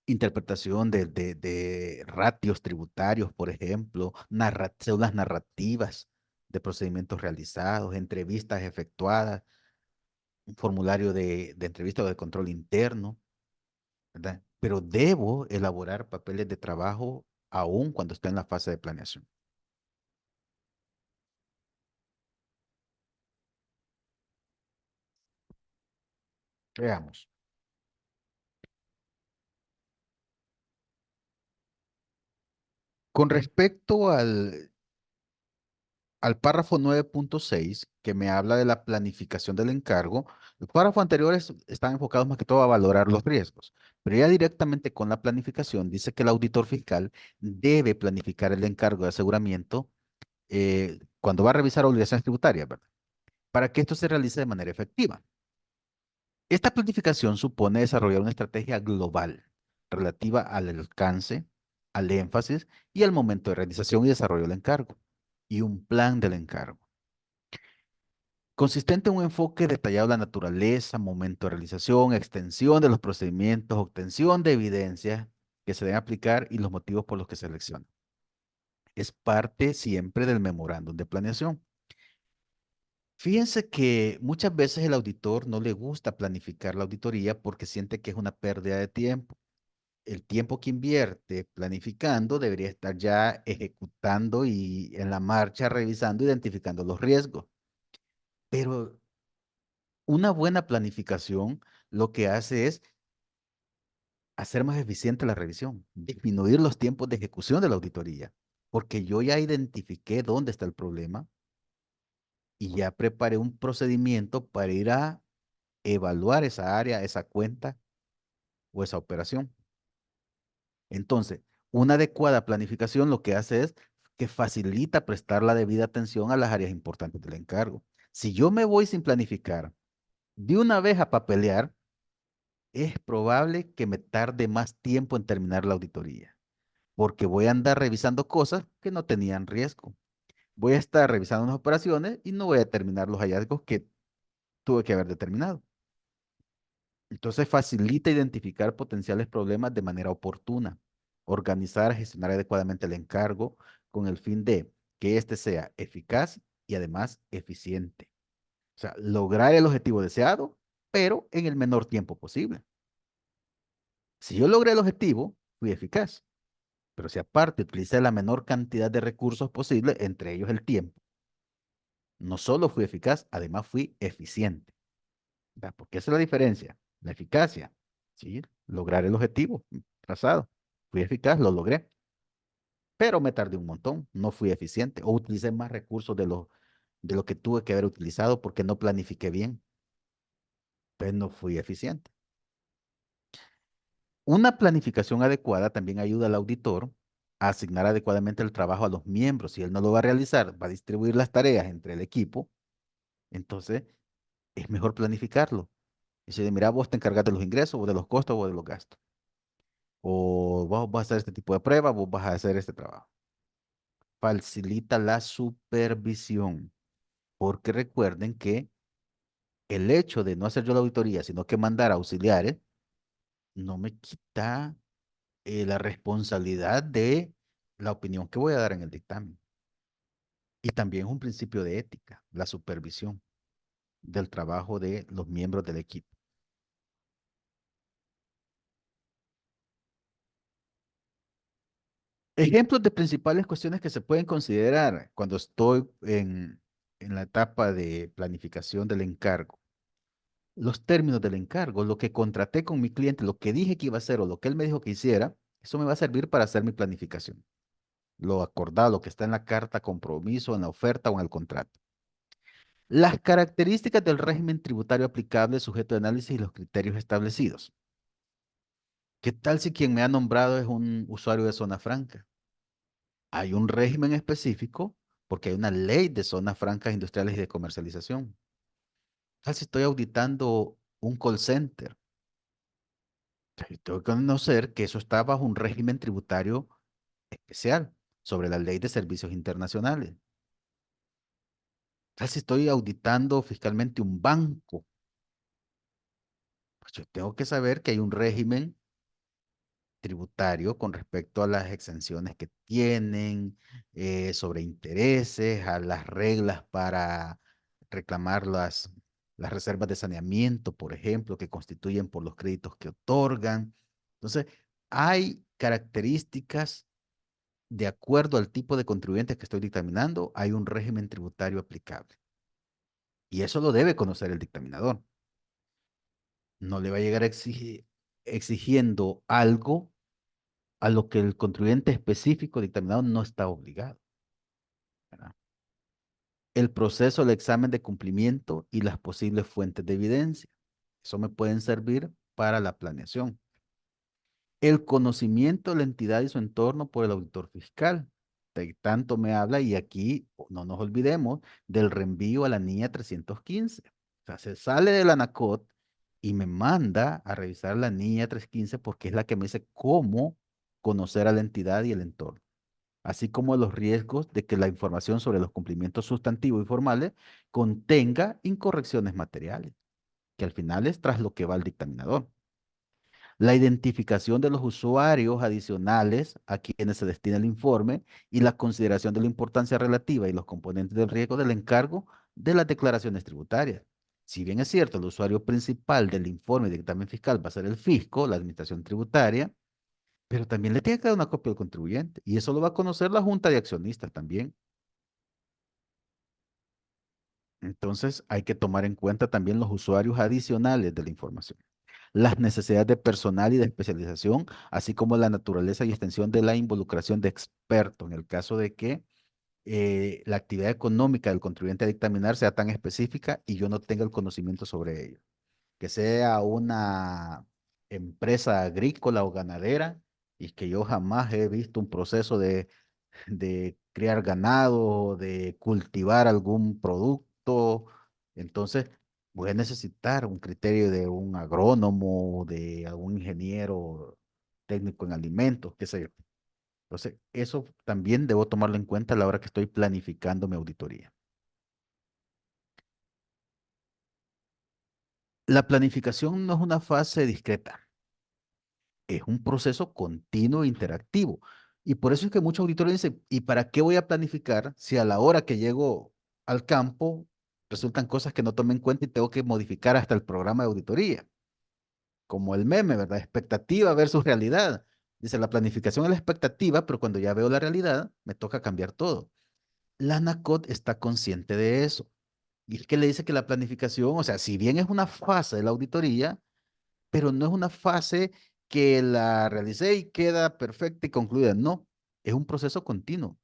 interpretación de ratios tributarios, por ejemplo, cédulas narrativas de procedimientos realizados, entrevistas efectuadas, un formulario de entrevista o de control interno, ¿verdad? Pero debo elaborar papeles de trabajo aún cuando esté en la fase de planeación. Veamos. Con respecto al párrafo 9.6 que me habla de la planificación del encargo, los párrafos anteriores están enfocados más que todo a valorar los riesgos, pero ya directamente con la planificación dice que el auditor fiscal debe planificar el encargo de aseguramiento cuando va a revisar obligaciones tributarias, ¿verdad? Para que esto se realice de manera efectiva. Esta planificación supone desarrollar una estrategia global relativa al alcance, al énfasis y al momento de realización y desarrollo del encargo, y un plan del encargo, consistente en un enfoque detallado de la naturaleza, momento de realización, extensión de los procedimientos, obtención de evidencias que se deben aplicar y los motivos por los que se seleccionan. Es parte siempre del memorándum de planeación. Fíjense que muchas veces el auditor no le gusta planificar la auditoría porque siente que es una pérdida de tiempo. El tiempo que invierte planificando debería estar ya ejecutando y en la marcha revisando, identificando los riesgos. Pero una buena planificación lo que hace es hacer más eficiente la revisión, disminuir los tiempos de ejecución de la auditoría, porque yo ya identifiqué dónde está el problema y ya preparé un procedimiento para ir a evaluar esa área, esa cuenta o esa operación. Entonces, una adecuada planificación lo que hace es que facilita prestar la debida atención a las áreas importantes del encargo. Si yo me voy sin planificar de una vez a papelear, es probable que me tarde más tiempo en terminar la auditoría, porque voy a andar revisando cosas que no tenían riesgo. Voy a estar revisando unas operaciones y no voy a determinar los hallazgos que tuve que haber determinado. Entonces facilita identificar potenciales problemas de manera oportuna, organizar, gestionar adecuadamente el encargo con el fin de que éste sea eficaz y además eficiente. O sea, lograr el objetivo deseado, pero en el menor tiempo posible. Si yo logré el objetivo, fui eficaz. Pero si aparte utilicé la menor cantidad de recursos posible, entre ellos el tiempo, no solo fui eficaz, además fui eficiente. ¿Verdad? Porque esa es la diferencia, la eficacia, ¿sí? Lograr el objetivo trazado. Fui eficaz, lo logré, pero me tardé un montón, no fui eficiente o utilicé más recursos de lo que tuve que haber utilizado porque no planifiqué bien, pero no fui eficiente. Una planificación adecuada también ayuda al auditor a asignar adecuadamente el trabajo a los miembros. Si él no lo va a realizar, va a distribuir las tareas entre el equipo, entonces es mejor planificarlo. Y si mira, vos te encargas de los ingresos, vos de los costos, vos de los gastos. O vos vas a hacer este tipo de prueba, vos vas a hacer este trabajo. Facilita la supervisión, porque recuerden que el hecho de no hacer yo la auditoría, sino que mandar auxiliares, no me quita la responsabilidad de la opinión que voy a dar en el dictamen. Y también es un principio de ética, la supervisión del trabajo de los miembros del equipo. Ejemplos de principales cuestiones que se pueden considerar cuando estoy en la etapa de planificación del encargo. Los términos del encargo, lo que contraté con mi cliente, lo que dije que iba a hacer o lo que él me dijo que hiciera, eso me va a servir para hacer mi planificación. lo acordado, lo que está en la carta compromiso, en la oferta o en el contrato. Las características del régimen tributario aplicable, sujeto de análisis y los criterios establecidos. ¿Qué tal si quien me ha nombrado es un usuario de zona franca? Hay un régimen específico porque hay una ley de zonas francas industriales y de comercialización. ¿Qué tal si estoy auditando un call center? Tengo que conocer que eso está bajo un régimen tributario especial sobre la ley de servicios internacionales. ¿Qué tal si estoy auditando fiscalmente un banco? Pues yo tengo que saber que hay un régimen tributario con respecto a las exenciones que tienen, sobre intereses, a las reglas para reclamar las reservas de saneamiento, por ejemplo, que constituyen por los créditos que otorgan. Entonces, hay características de acuerdo al tipo de contribuyentes que estoy dictaminando, hay un régimen tributario aplicable. Y eso lo debe conocer el dictaminador. No le va a llegar exigiendo algo a lo que el contribuyente específico dictaminado no está obligado, ¿verdad? El proceso, el examen de cumplimiento y las posibles fuentes de evidencia. Eso me pueden servir para la planeación. El conocimiento de la entidad y su entorno por el auditor fiscal. De tanto me habla y aquí no nos olvidemos del reenvío a la NIA 315. O sea, se sale de la ANACOT y me manda a revisar la NIA 315 porque es la que me dice cómo conocer a la entidad y el entorno, así como los riesgos de que la información sobre los cumplimientos sustantivos y formales contenga incorrecciones materiales, que al final es tras lo que va el dictaminador. La identificación de los usuarios adicionales a quienes se destina el informe y la consideración de la importancia relativa y los componentes del riesgo del encargo de las declaraciones tributarias. Si bien es cierto, el usuario principal del informe de dictamen fiscal va a ser el fisco, la administración tributaria, pero también le tiene que dar una copia al contribuyente y eso lo va a conocer la junta de accionistas también. Entonces hay que tomar en cuenta también los usuarios adicionales de la información, las necesidades de personal y de especialización, así como la naturaleza y extensión de la involucración de expertos en el caso de que la actividad económica del contribuyente a dictaminar sea tan específica y yo no tenga el conocimiento sobre ello. Que sea una empresa agrícola o ganadera y que yo jamás he visto un proceso de criar ganado, de cultivar algún producto. Entonces, voy a necesitar un criterio de un agrónomo, de algún ingeniero técnico en alimentos, qué sé yo. Entonces, eso también debo tomarlo en cuenta a la hora que estoy planificando mi auditoría. La planificación no es una fase discreta, es un proceso continuo e interactivo. Y por eso es que muchos auditores dicen, ¿y para qué voy a planificar si a la hora que llego al campo resultan cosas que no tomé en cuenta y tengo que modificar hasta el programa de auditoría? Como el meme, ¿verdad? Expectativa versus realidad. Dice, la planificación es la expectativa, pero cuando ya veo la realidad, me toca cambiar todo. La NACOT está consciente de eso. Y es que le dice que la planificación, o sea, si bien es una fase de la auditoría, pero no es una fase que la realicé y queda perfecta y concluida. No, es un proceso continuo.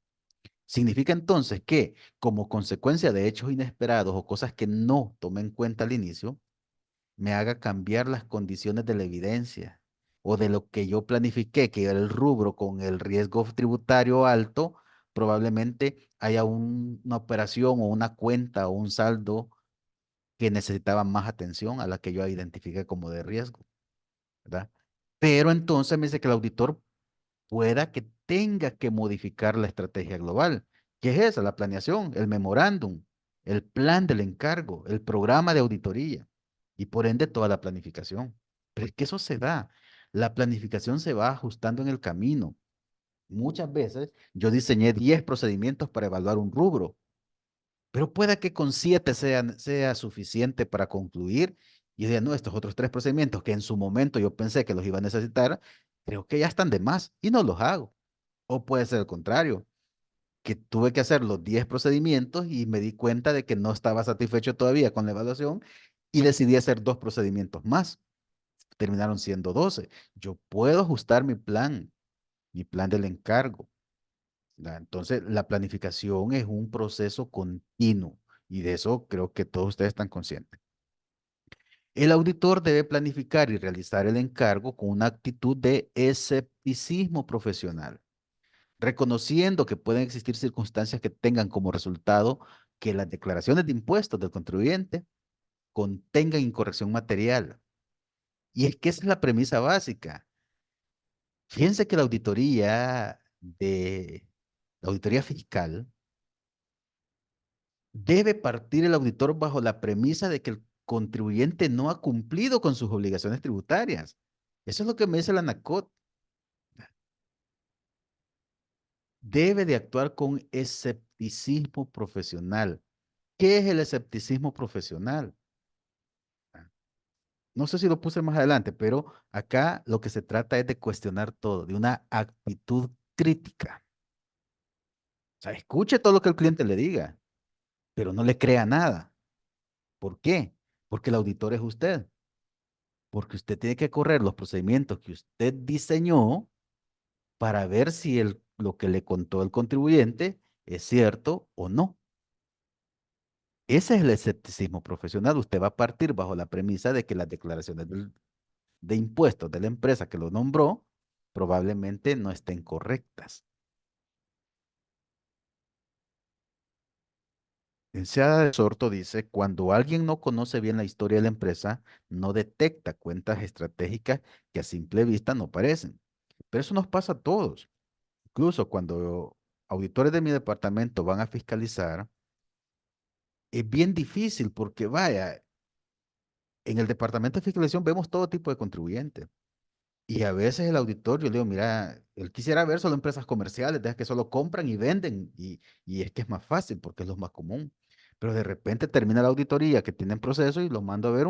Significa entonces que, como consecuencia de hechos inesperados o cosas que no tomé en cuenta al inicio, me haga cambiar las condiciones de la evidencia o de lo que yo planifiqué, que era el rubro con el riesgo tributario alto, probablemente haya una operación o una cuenta o un saldo que necesitaba más atención a la que yo identifiqué como de riesgo, ¿verdad? Pero entonces me dice que el auditor pueda que tenga que modificar la estrategia global. ¿Qué es esa? La planeación, el memorándum, el plan del encargo, el programa de auditoría y por ende toda la planificación. Pero es que eso se da. La planificación se va ajustando en el camino. Muchas veces yo diseñé 10 procedimientos para evaluar un rubro, pero pueda que con 7 sea suficiente para concluir y diga, no, estos otros 3 procedimientos que en su momento yo pensé que los iba a necesitar, creo que ya están de más y no los hago. O puede ser el contrario, que tuve que hacer los 10 procedimientos y me di cuenta de que no estaba satisfecho todavía con la evaluación y decidí hacer 2 procedimientos más. Terminaron siendo 12. Yo puedo ajustar mi plan del encargo. ¿verdad? Entonces, la planificación es un proceso continuo y de eso creo que todos ustedes están conscientes. El auditor debe planificar y realizar el encargo con una actitud de escepticismo profesional, reconociendo que pueden existir circunstancias que tengan como resultado que las declaraciones de impuestos del contribuyente contengan incorrección material. Y es que esa es la premisa básica. Fíjense que la auditoría fiscal debe partir el auditor bajo la premisa de que el contribuyente no ha cumplido con sus obligaciones tributarias. Eso es lo que me dice la ANACOT. Debe de actuar con escepticismo profesional. ¿Qué es el escepticismo profesional? No sé si lo puse más adelante, pero acá lo que se trata es de cuestionar todo, de una actitud crítica. O sea, escuche todo lo que el cliente le diga, pero no le crea nada. ¿Por qué? Porque el auditor es usted. Porque usted tiene que correr los procedimientos que usted diseñó para ver si lo que le contó el contribuyente es cierto o no. Ese es el escepticismo profesional. Usted va a partir bajo la premisa de que las declaraciones de impuestos de la empresa que lo nombró probablemente no estén correctas. Licenciada de Sorto dice, cuando alguien no conoce bien la historia de la empresa, no detecta cuentas estratégicas que a simple vista no parecen. Pero eso nos pasa a todos. Incluso cuando auditores de mi departamento van a fiscalizar, es bien difícil porque vaya, en el departamento de fiscalización vemos todo tipo de contribuyentes. Y a veces el auditor, yo le digo, mira, él quisiera ver solo empresas comerciales, deja que solo compran y venden, y es que es más fácil porque es lo más común. Pero de repente termina la auditoría que tiene en proceso y lo mando a ver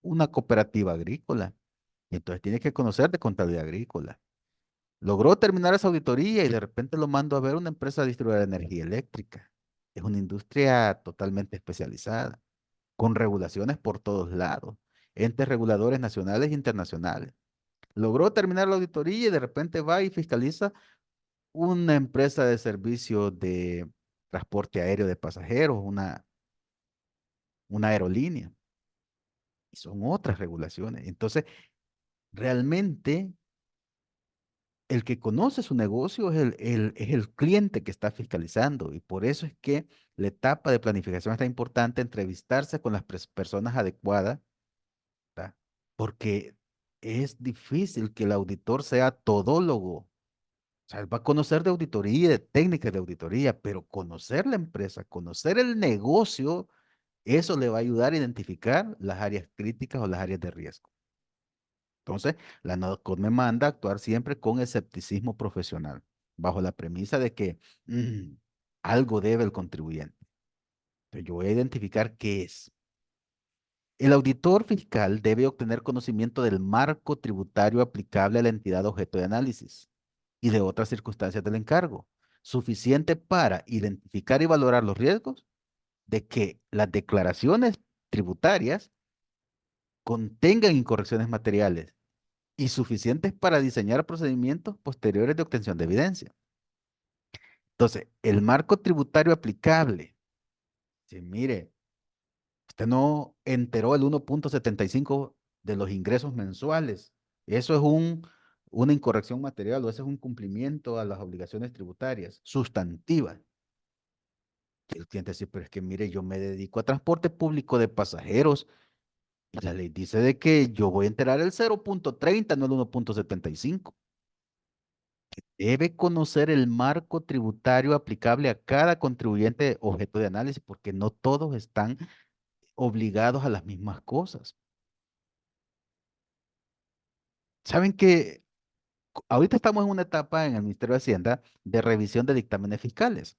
una cooperativa agrícola. Y entonces tiene que conocer de contabilidad agrícola. Logró terminar esa auditoría y de repente lo mando a ver una empresa distribuidora de energía eléctrica. Es una industria totalmente especializada, con regulaciones por todos lados, entes reguladores nacionales e internacionales. Logró terminar la auditoría y de repente va y fiscaliza una empresa de servicio de transporte aéreo de pasajeros, una aerolínea. Y son otras regulaciones. Entonces, realmente el que conoce su negocio es el cliente que está fiscalizando. Y por eso es que la etapa de planificación está importante, entrevistarse con las personas adecuadas, ¿verdad? Porque es difícil que el auditor sea todólogo. O sea, él va a conocer de auditoría, de técnicas de auditoría, pero conocer la empresa, conocer el negocio, eso le va a ayudar a identificar las áreas críticas o las áreas de riesgo. Entonces, la NOCOD me manda a actuar siempre con escepticismo profesional, bajo la premisa de que algo debe el contribuyente. Entonces, yo voy a identificar qué es. El auditor fiscal debe obtener conocimiento del marco tributario aplicable a la entidad objeto de análisis y de otras circunstancias del encargo, suficiente para identificar y valorar los riesgos de que las declaraciones tributarias contengan incorrecciones materiales y suficientes para diseñar procedimientos posteriores de obtención de evidencia. Entonces, el marco tributario aplicable, si mire, usted no enteró el 1,75 de los ingresos mensuales. Eso es una incorrección material o ese es un cumplimiento a las obligaciones tributarias sustantivas. Y el cliente dice, pero es que mire, yo me dedico a transporte público de pasajeros y la ley dice de que yo voy a enterar el 0,30, no el 1,75. Debe conocer el marco tributario aplicable a cada contribuyente objeto de análisis porque no todos están obligados a las mismas cosas. Saben que ahorita estamos en una etapa en el Ministerio de Hacienda de revisión de dictámenes fiscales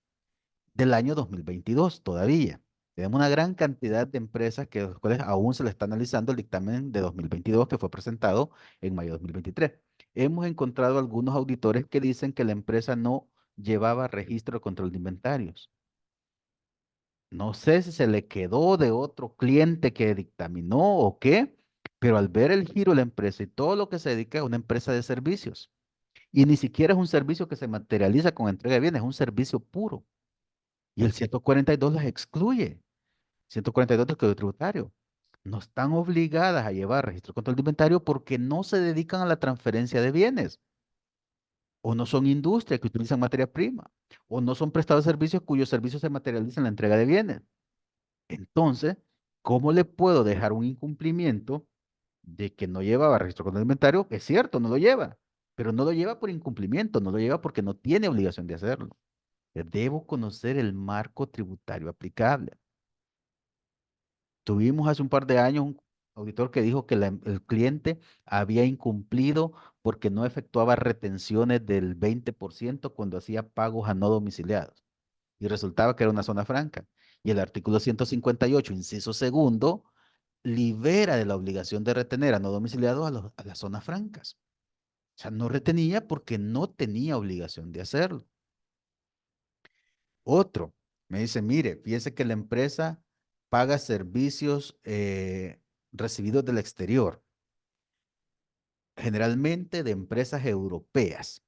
del año 2022 todavía. Tenemos una gran cantidad de empresas que los cuales aún se le está analizando el dictamen de 2022 que fue presentado en mayo de 2023. Hemos encontrado algunos auditores que dicen que la empresa no llevaba registro de control de inventarios. No sé si se le quedó de otro cliente que dictaminó o qué, pero al ver el giro de la empresa y todo lo que se dedica a una empresa de servicios, Y ni siquiera es un servicio que se materializa con entrega de bienes, es un servicio puro. Y el 142 las excluye. 142 del Código Tributario. No están obligadas a llevar registro de control de inventario porque no se dedican a la transferencia de bienes, o no son industrias que utilizan materia prima, o no son prestados de servicios cuyos servicios se materializan en la entrega de bienes. Entonces, ¿cómo le puedo dejar un incumplimiento de que no llevaba registro de control de inventario? Es cierto, no lo lleva, pero no lo lleva por incumplimiento, no lo lleva porque no tiene obligación de hacerlo. Debo conocer el marco tributario aplicable. Tuvimos hace un par de años un auditor que dijo que el cliente había incumplido porque no efectuaba retenciones del 20% cuando hacía pagos a no domiciliados. Y resultaba que era una zona franca. Y el artículo 158, inciso segundo, libera de la obligación de retener a no domiciliados a las zonas francas. O sea, no retenía porque no tenía obligación de hacerlo. Otro, me dice, mire, fíjese que la empresa paga servicios recibidos del exterior, generalmente de empresas europeas.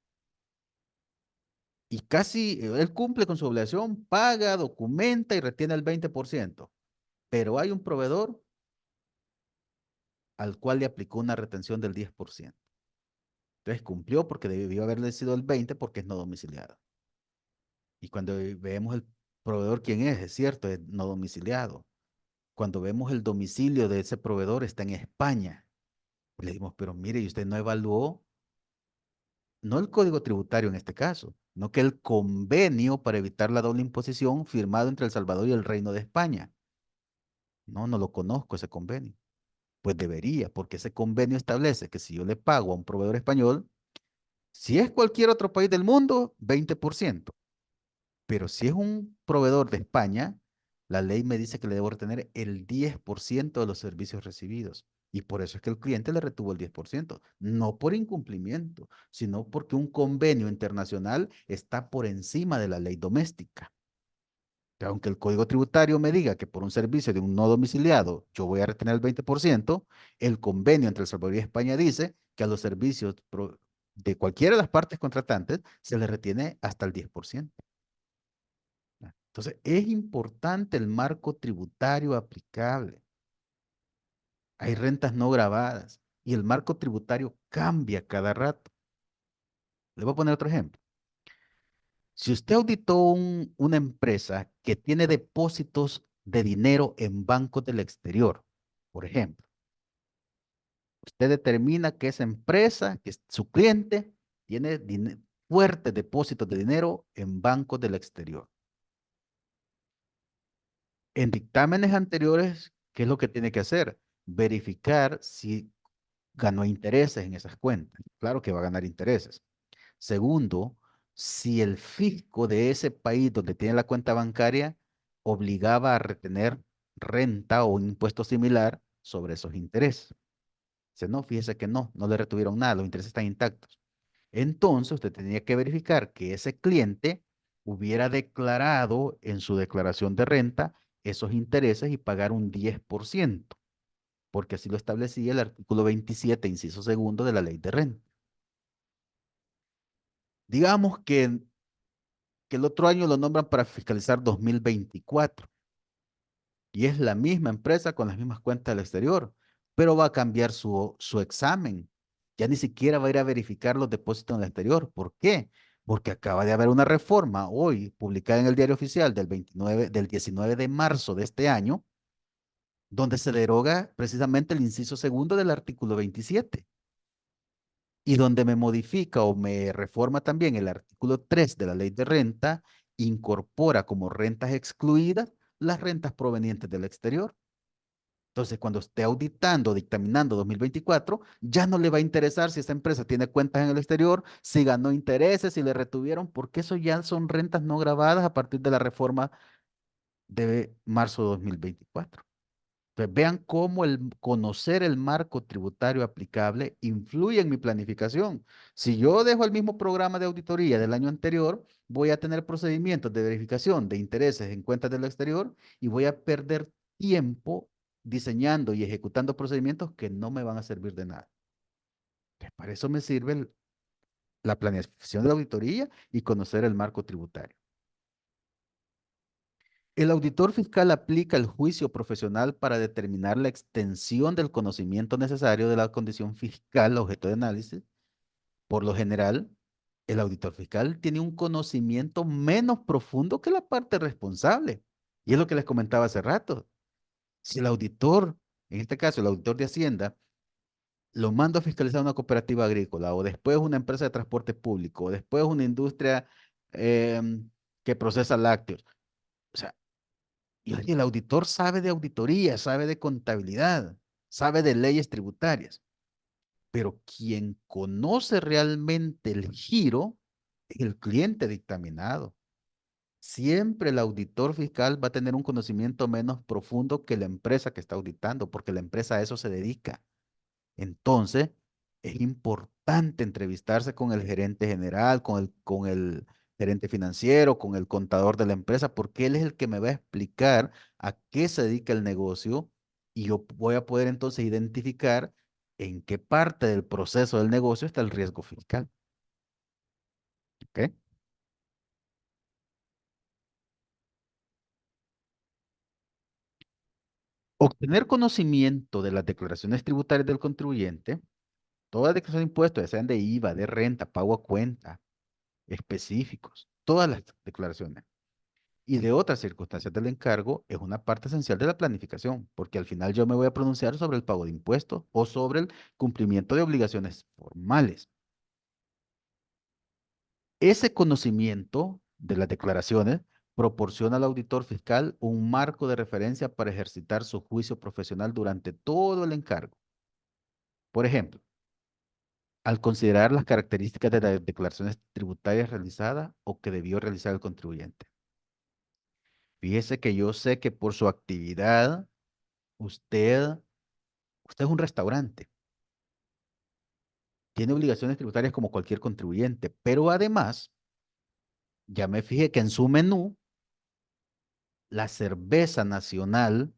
Y casi él cumple con su obligación, paga, documenta y retiene el 20%. Pero hay un proveedor al cual le aplicó una retención del 10%. Entonces cumplió porque debió haberle sido el 20% porque es no domiciliado. Y cuando vemos el proveedor, ¿quién es? Es cierto, es no domiciliado. Cuando vemos el domicilio de ese proveedor está en España. Le dimos, pero mire, y usted no evaluó, no el código tributario en este caso, no que el convenio para evitar la doble imposición firmado entre El Salvador y el Reino de España. No, no lo conozco ese convenio. Pues debería, porque ese convenio establece que si yo le pago a un proveedor español, si es cualquier otro país del mundo, 20%. Pero si es un proveedor de España, la ley me dice que le debo retener el 10% de los servicios recibidos. Y por eso es que el cliente le retuvo el 10%, no por incumplimiento, sino porque un convenio internacional está por encima de la ley doméstica. Que aunque el Código Tributario me diga que por un servicio de un no domiciliado yo voy a retener el 20%, el convenio entre El Salvador y España dice que a los servicios de cualquiera de las partes contratantes se le retiene hasta el 10%. Entonces, es importante el marco tributario aplicable. Hay rentas no gravadas y el marco tributario cambia cada rato. Le voy a poner otro ejemplo. Si usted auditó una empresa que tiene depósitos de dinero en bancos del exterior, por ejemplo, usted determina que esa empresa, que es su cliente, tiene fuertes depósitos de dinero en bancos del exterior. En dictámenes anteriores, ¿qué es lo que tiene que hacer? Verificar si ganó intereses en esas cuentas. Claro que va a ganar intereses. Segundo, si el fisco de ese país donde tiene la cuenta bancaria obligaba a retener renta o un impuesto similar sobre esos intereses. Dice, no, fíjese que no, no le retuvieron nada, los intereses están intactos. Entonces, usted tenía que verificar que ese cliente hubiera declarado en su declaración de renta esos intereses y pagar un 10%, porque así lo establecía el artículo 27, inciso segundo de la ley de renta. Digamos que el otro año lo nombran para fiscalizar 2024 y es la misma empresa con las mismas cuentas del exterior, pero va a cambiar su examen. Ya ni siquiera va a ir a verificar los depósitos en el exterior. ¿Por qué? Porque acaba de haber una reforma hoy publicada en el Diario Oficial del 19 de marzo de este año, donde se deroga precisamente el inciso segundo del artículo 27 y donde me modifica o me reforma también el artículo 3 de la ley de renta, incorpora como rentas excluidas las rentas provenientes del exterior. Entonces, cuando esté auditando, dictaminando 2024, ya no le va a interesar si esa empresa tiene cuentas en el exterior, si ganó intereses, si le retuvieron, porque eso ya son rentas no grabadas a partir de la reforma de marzo de 2024. Entonces, vean cómo el conocer el marco tributario aplicable influye en mi planificación. Si yo dejo el mismo programa de auditoría del año anterior, voy a tener procedimientos de verificación de intereses en cuentas del exterior y voy a perder tiempo diseñando y ejecutando procedimientos que no me van a servir de nada. Entonces, para eso me sirve la planeación de la auditoría y conocer el marco tributario. El auditor fiscal aplica el juicio profesional para determinar la extensión del conocimiento necesario de la condición fiscal objeto de análisis. Por lo general, el auditor fiscal tiene un conocimiento menos profundo que la parte responsable. Y es lo que les comentaba hace rato. Si el auditor, en este caso el auditor de Hacienda, lo manda a fiscalizar una cooperativa agrícola o después una empresa de transporte público o después una industria que procesa lácteos. O sea, y oye, el auditor sabe de auditoría, sabe de contabilidad, sabe de leyes tributarias, pero quien conoce realmente el giro es el cliente dictaminado. Siempre el auditor fiscal va a tener un conocimiento menos profundo que la empresa que está auditando, porque la empresa a eso se dedica. Entonces, es importante entrevistarse con el gerente general, con el gerente financiero, con el contador de la empresa, porque él es el que me va a explicar a qué se dedica el negocio y yo voy a poder entonces identificar en qué parte del proceso del negocio está el riesgo fiscal. ¿Ok? Obtener conocimiento de las declaraciones tributarias del contribuyente, todas las declaraciones de impuestos, ya sean de IVA, de renta, pago a cuenta, específicos, todas las declaraciones y de otras circunstancias del encargo es una parte esencial de la planificación, porque al final yo me voy a pronunciar sobre el pago de impuestos o sobre el cumplimiento de obligaciones formales. Ese conocimiento de las declaraciones proporciona al auditor fiscal un marco de referencia para ejercitar su juicio profesional durante todo el encargo. Por ejemplo, al considerar las características de las declaraciones tributarias realizadas o que debió realizar el contribuyente. Fíjese que yo sé que por su actividad, usted, usted es un restaurante, tiene obligaciones tributarias como cualquier contribuyente, pero además, ya me fijé que en su menú, la cerveza nacional,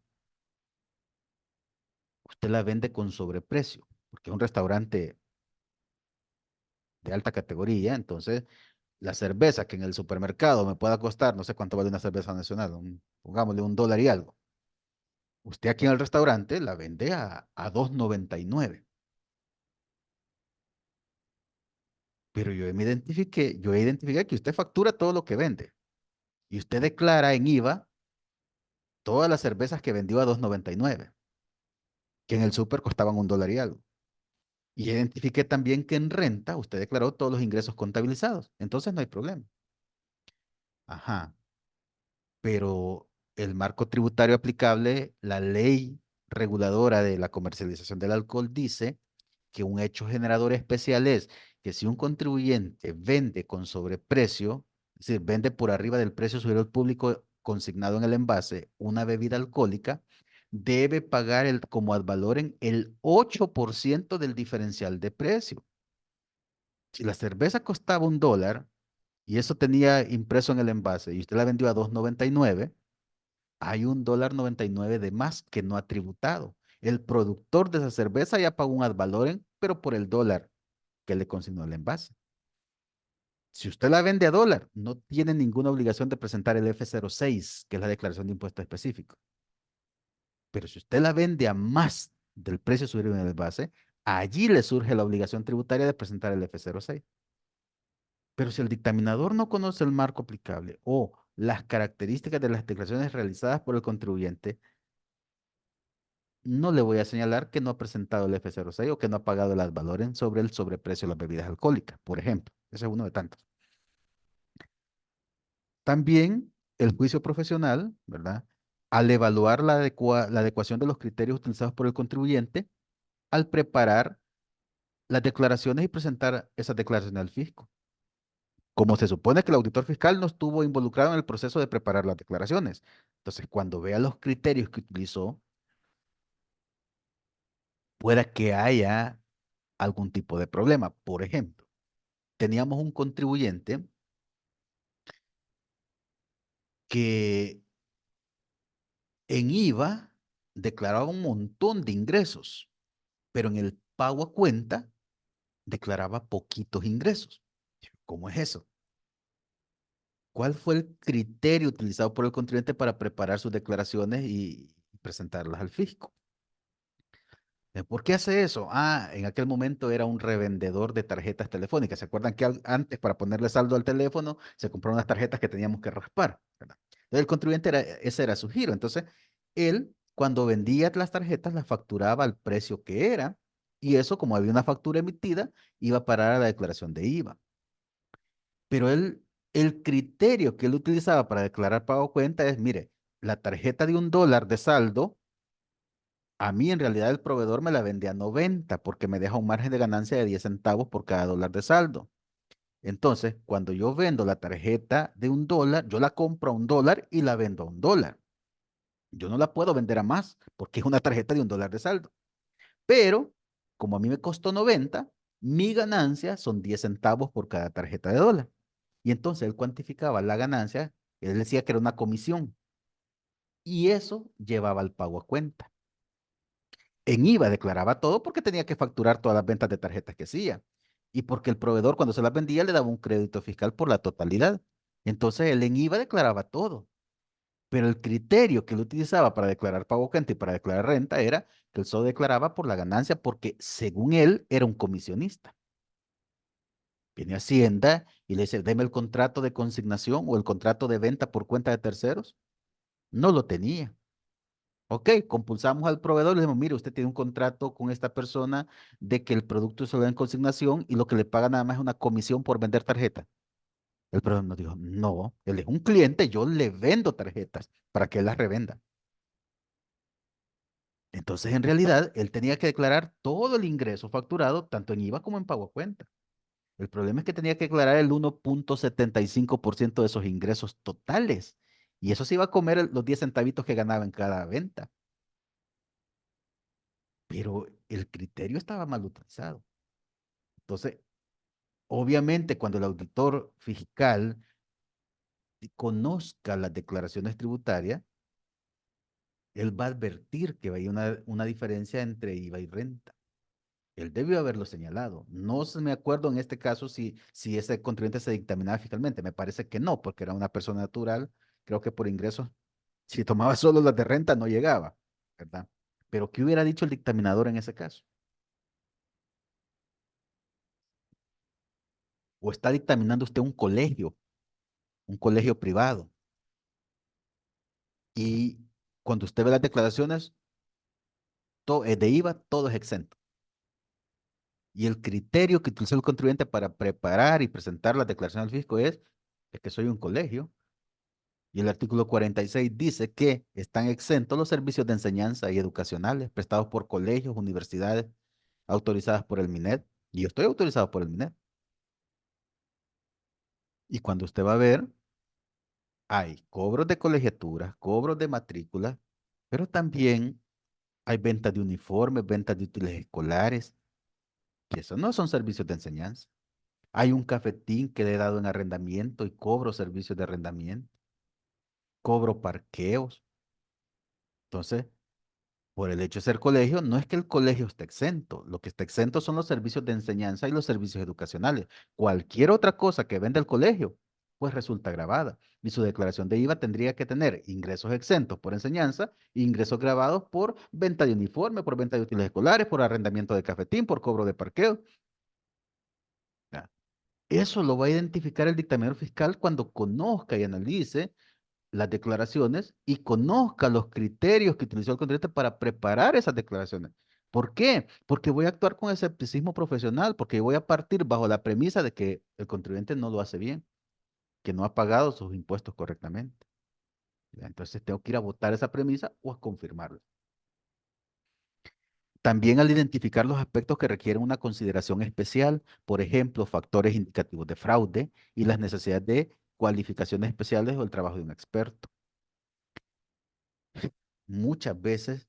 usted la vende con sobreprecio, porque es un restaurante de alta categoría, entonces la cerveza que en el supermercado me pueda costar, no sé cuánto vale una cerveza nacional, pongámosle $1 y algo. Usted aquí en el restaurante la vende a 2.99. Pero yo identifiqué que usted factura todo lo que vende y usted declara en IVA todas las cervezas que vendió a 2.99, que en el súper costaban $1 y algo. Y identifiqué también que en renta usted declaró todos los ingresos contabilizados. Entonces no hay problema. Ajá. Pero el marco tributario aplicable, la ley reguladora de la comercialización del alcohol dice que un hecho generador especial es que si un contribuyente vende con sobreprecio, es decir, vende por arriba del precio superior público consignado en el envase una bebida alcohólica, debe pagar como ad valorem el 8% del diferencial de precio. Si la cerveza costaba $1 y eso tenía impreso en el envase y usted la vendió a 2.99, hay $1.99 de más que no ha tributado. El productor de esa cerveza ya pagó un ad valorem, pero por el dólar que le consignó el envase. Si usted la vende a dólar, no tiene ninguna obligación de presentar el F06, que es la declaración de impuesto específico. Pero si usted la vende a más del precio sugerido en el envase, allí le surge la obligación tributaria de presentar el F06. Pero si el dictaminador no conoce el marco aplicable o las características de las declaraciones realizadas por el contribuyente, no le voy a señalar que no ha presentado el F06 o que no ha pagado el ad valorem sobre el sobreprecio de las bebidas alcohólicas, por ejemplo. Ese es uno de tantos. También el juicio profesional, ¿verdad? Al evaluar la adecuación de los criterios utilizados por el contribuyente, al preparar las declaraciones y presentar esas declaraciones al fisco. Como se supone que el auditor fiscal no estuvo involucrado en el proceso de preparar las declaraciones. Entonces, cuando vea los criterios que utilizó, pueda que haya algún tipo de problema. Por ejemplo, teníamos un contribuyente que en IVA declaraba un montón de ingresos, pero en el pago a cuenta declaraba poquitos ingresos. ¿Cómo es eso? ¿Cuál fue el criterio utilizado por el contribuyente para preparar sus declaraciones y presentarlas al fisco? ¿Por qué hace eso? Ah, en aquel momento era un revendedor de tarjetas telefónicas. ¿Se acuerdan que antes para ponerle saldo al teléfono se compraron unas tarjetas que teníamos que raspar? ¿Verdad? Entonces el contribuyente ese era su giro. Entonces él cuando vendía las tarjetas las facturaba al precio que era y eso como había una factura emitida iba a parar a la declaración de IVA. Pero el criterio que él utilizaba para declarar pago cuenta es, mire, la tarjeta de $1 de saldo a mí en realidad el proveedor me la vende a 90 porque me deja un margen de ganancia de 10 centavos por cada $1 de saldo. Entonces, cuando yo vendo la tarjeta de $1, yo la compro a $1 y la vendo a $1. Yo no la puedo vender a más porque es una tarjeta de $1 de saldo. Pero, como a mí me costó 90, mi ganancia son 10 centavos por cada tarjeta de dólar. Y entonces él cuantificaba la ganancia, él decía que era una comisión. Y eso llevaba al pago a cuenta. En IVA declaraba todo porque tenía que facturar todas las ventas de tarjetas que hacía. Y porque el proveedor cuando se las vendía le daba un crédito fiscal por la totalidad. Entonces él en IVA declaraba todo. Pero el criterio que él utilizaba para declarar pago cuenta y para declarar renta era que él solo declaraba por la ganancia porque según él era un comisionista. Viene Hacienda y le dice, deme el contrato de consignación o el contrato de venta por cuenta de terceros. No lo tenía. Ok, compulsamos al proveedor, le decimos, mire, usted tiene un contrato con esta persona de que el producto se lo da en consignación y lo que le paga nada más es una comisión por vender tarjeta. El proveedor nos dijo, no, él es un cliente, yo le vendo tarjetas para que él las revenda. Entonces, en realidad, él tenía que declarar todo el ingreso facturado, tanto en IVA como en pago a cuenta. El problema es que tenía que declarar el 1,75% de esos ingresos totales. Y eso se iba a comer los 10 centavitos que ganaba en cada venta. Pero el criterio estaba mal utilizado. Entonces, obviamente, cuando el auditor fiscal conozca las declaraciones tributarias, él va a advertir que hay una diferencia entre IVA y renta. Él debió haberlo señalado. No me acuerdo en este caso si ese contribuyente se dictaminaba fiscalmente. Me parece que no, porque era una persona natural. Creo que por ingresos, si tomaba solo las de renta, no llegaba, ¿verdad? Pero ¿qué hubiera dicho el dictaminador en ese caso? ¿O está dictaminando usted un colegio privado? Y cuando usted ve las declaraciones de IVA, todo es exento. Y el criterio que utilizó el contribuyente para preparar y presentar la declaración al fisco es que soy un colegio. Y el artículo 46 dice que están exentos los servicios de enseñanza y educacionales prestados por colegios, universidades autorizadas por el MINED. Y yo estoy autorizado por el MINED. Y cuando usted va a ver, hay cobros de colegiatura, cobros de matrícula, pero también hay ventas de uniformes, ventas de útiles escolares, que eso no son servicios de enseñanza. Hay un cafetín que le he dado en arrendamiento y cobro servicios de arrendamiento, cobro parqueos. Entonces, por el hecho de ser colegio, no es que el colegio esté exento. Lo que está exento son los servicios de enseñanza y los servicios educacionales. Cualquier otra cosa que venda el colegio, pues resulta grabada. Y su declaración de IVA tendría que tener ingresos exentos por enseñanza e ingresos grabados por venta de uniforme, por venta de útiles escolares, por arrendamiento de cafetín, por cobro de parqueo. Ya. Eso lo va a identificar el dictaminador fiscal cuando conozca y analice las declaraciones y conozca los criterios que utilizó el contribuyente para preparar esas declaraciones. ¿Por qué? Porque voy a actuar con escepticismo profesional, porque voy a partir bajo la premisa de que el contribuyente no lo hace bien, que no ha pagado sus impuestos correctamente. ¿Ya? Entonces tengo que ir a votar esa premisa o a confirmarla. También al identificar los aspectos que requieren una consideración especial, por ejemplo, factores indicativos de fraude y las necesidades de cualificaciones especiales o el trabajo de un experto. Muchas veces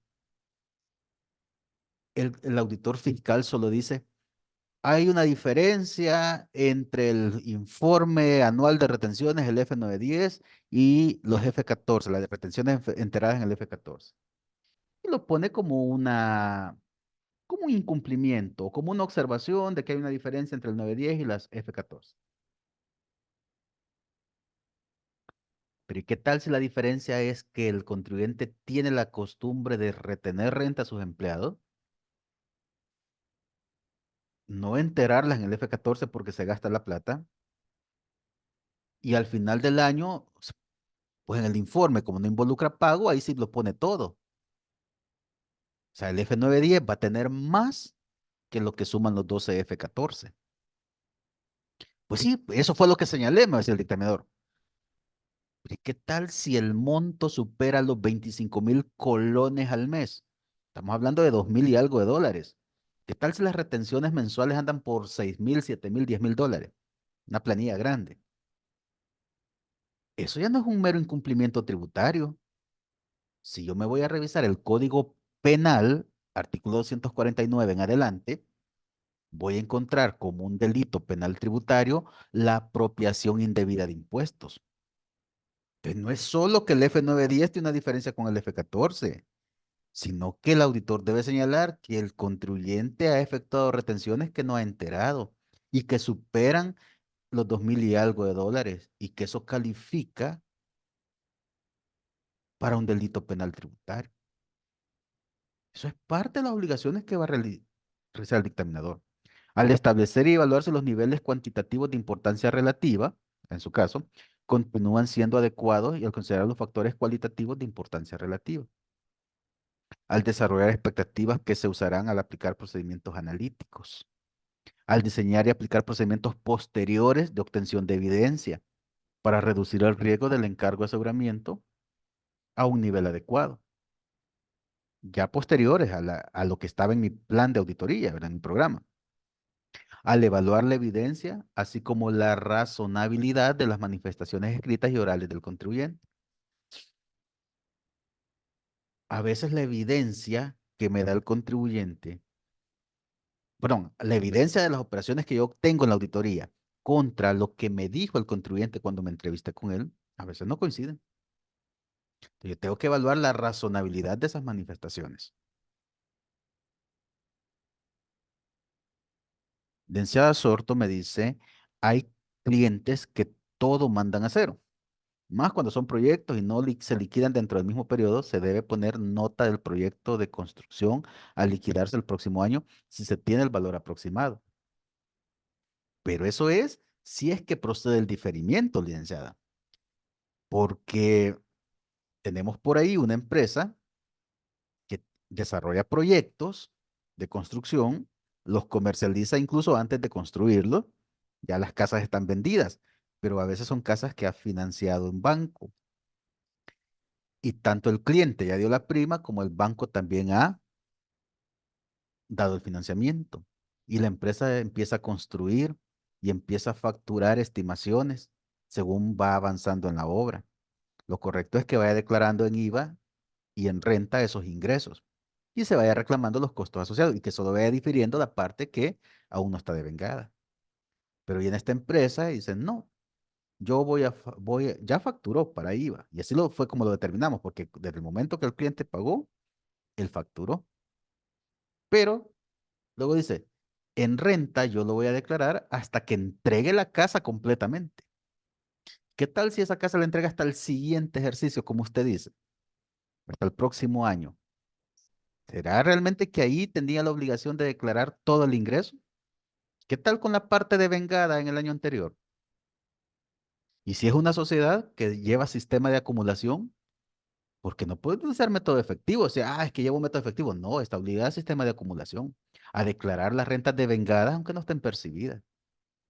el auditor fiscal solo dice, hay una diferencia entre el informe anual de retenciones, el F910, y los F14, las retenciones enteradas en el F14. Y lo pone como un incumplimiento, como una observación de que hay una diferencia entre el 910 y las F14. Pero ¿y qué tal si la diferencia es que el contribuyente tiene la costumbre de retener renta a sus empleados, no enterarlas en el F-14 porque se gasta la plata, y al final del año, pues en el informe, como no involucra pago, ahí sí lo pone todo? O sea, el F-910 va a tener más que lo que suman los 12 F-14. Pues sí, eso fue lo que señalé, me decía el dictaminador. Pero ¿y qué tal si el monto supera los 25.000 colones al mes? Estamos hablando de 2.000 y algo de dólares. ¿Qué tal si las retenciones mensuales andan por 6.000, 7.000, 10.000 dólares? Una planilla grande. Eso ya no es un mero incumplimiento tributario. Si yo me voy a revisar el Código Penal, artículo 249 en adelante, voy a encontrar como un delito penal tributario la apropiación indebida de impuestos. Entonces, no es solo que el F-910 tiene una diferencia con el F-14, sino que el auditor debe señalar que el contribuyente ha efectuado retenciones que no ha enterado y que superan los 2.000 y algo de dólares y que eso califica para un delito penal tributario. Eso es parte de las obligaciones que va a realizar el dictaminador. Al establecer y evaluar si los niveles cuantitativos de importancia relativa, en su caso, continúan siendo adecuados y al considerar los factores cualitativos de importancia relativa. Al desarrollar expectativas que se usarán al aplicar procedimientos analíticos. Al diseñar y aplicar procedimientos posteriores de obtención de evidencia para reducir el riesgo del encargo de aseguramiento a un nivel adecuado. Ya posteriores a lo que estaba en mi plan de auditoría, ¿verdad? En mi programa. Al evaluar la evidencia, así como la razonabilidad de las manifestaciones escritas y orales del contribuyente. A veces la evidencia que me da el contribuyente, perdón, la evidencia de las operaciones que yo obtengo en la auditoría contra lo que me dijo el contribuyente cuando me entrevisté con él, a veces no coinciden. Yo tengo que evaluar la razonabilidad de esas manifestaciones. Licenciada Sorto me dice, hay clientes que todo mandan a cero. Más cuando son proyectos y no se liquidan dentro del mismo periodo, se debe poner nota del proyecto de construcción a liquidarse el próximo año si se tiene el valor aproximado. Pero eso es si es que procede el diferimiento, licenciada, porque tenemos por ahí una empresa que desarrolla proyectos de construcción, los comercializa incluso antes de construirlos, ya las casas están vendidas, pero a veces son casas que ha financiado en banco. Y tanto el cliente ya dio la prima como el banco también ha dado el financiamiento. Y la empresa empieza a construir y empieza a facturar estimaciones según va avanzando en la obra. Lo correcto es que vaya declarando en IVA y en renta esos ingresos y se vaya reclamando los costos asociados y que solo vaya difiriendo la parte que aún no está devengada. Pero viene esta empresa y dice, no, yo ya facturó para IVA. Y así fue como lo determinamos, porque desde el momento que el cliente pagó, él facturó. Pero luego dice, en renta yo lo voy a declarar hasta que entregue la casa completamente. ¿Qué tal si esa casa la entrega hasta el siguiente ejercicio, como usted dice, hasta el próximo año? ¿Será realmente que ahí tenía la obligación de declarar todo el ingreso? ¿Qué tal con la parte de vengada en el año anterior? Y si es una sociedad que lleva sistema de acumulación, porque no puede utilizar método efectivo. O sea, es que llevo un método efectivo. No, está obligada al sistema de acumulación a declarar las rentas de vengada aunque no estén percibidas.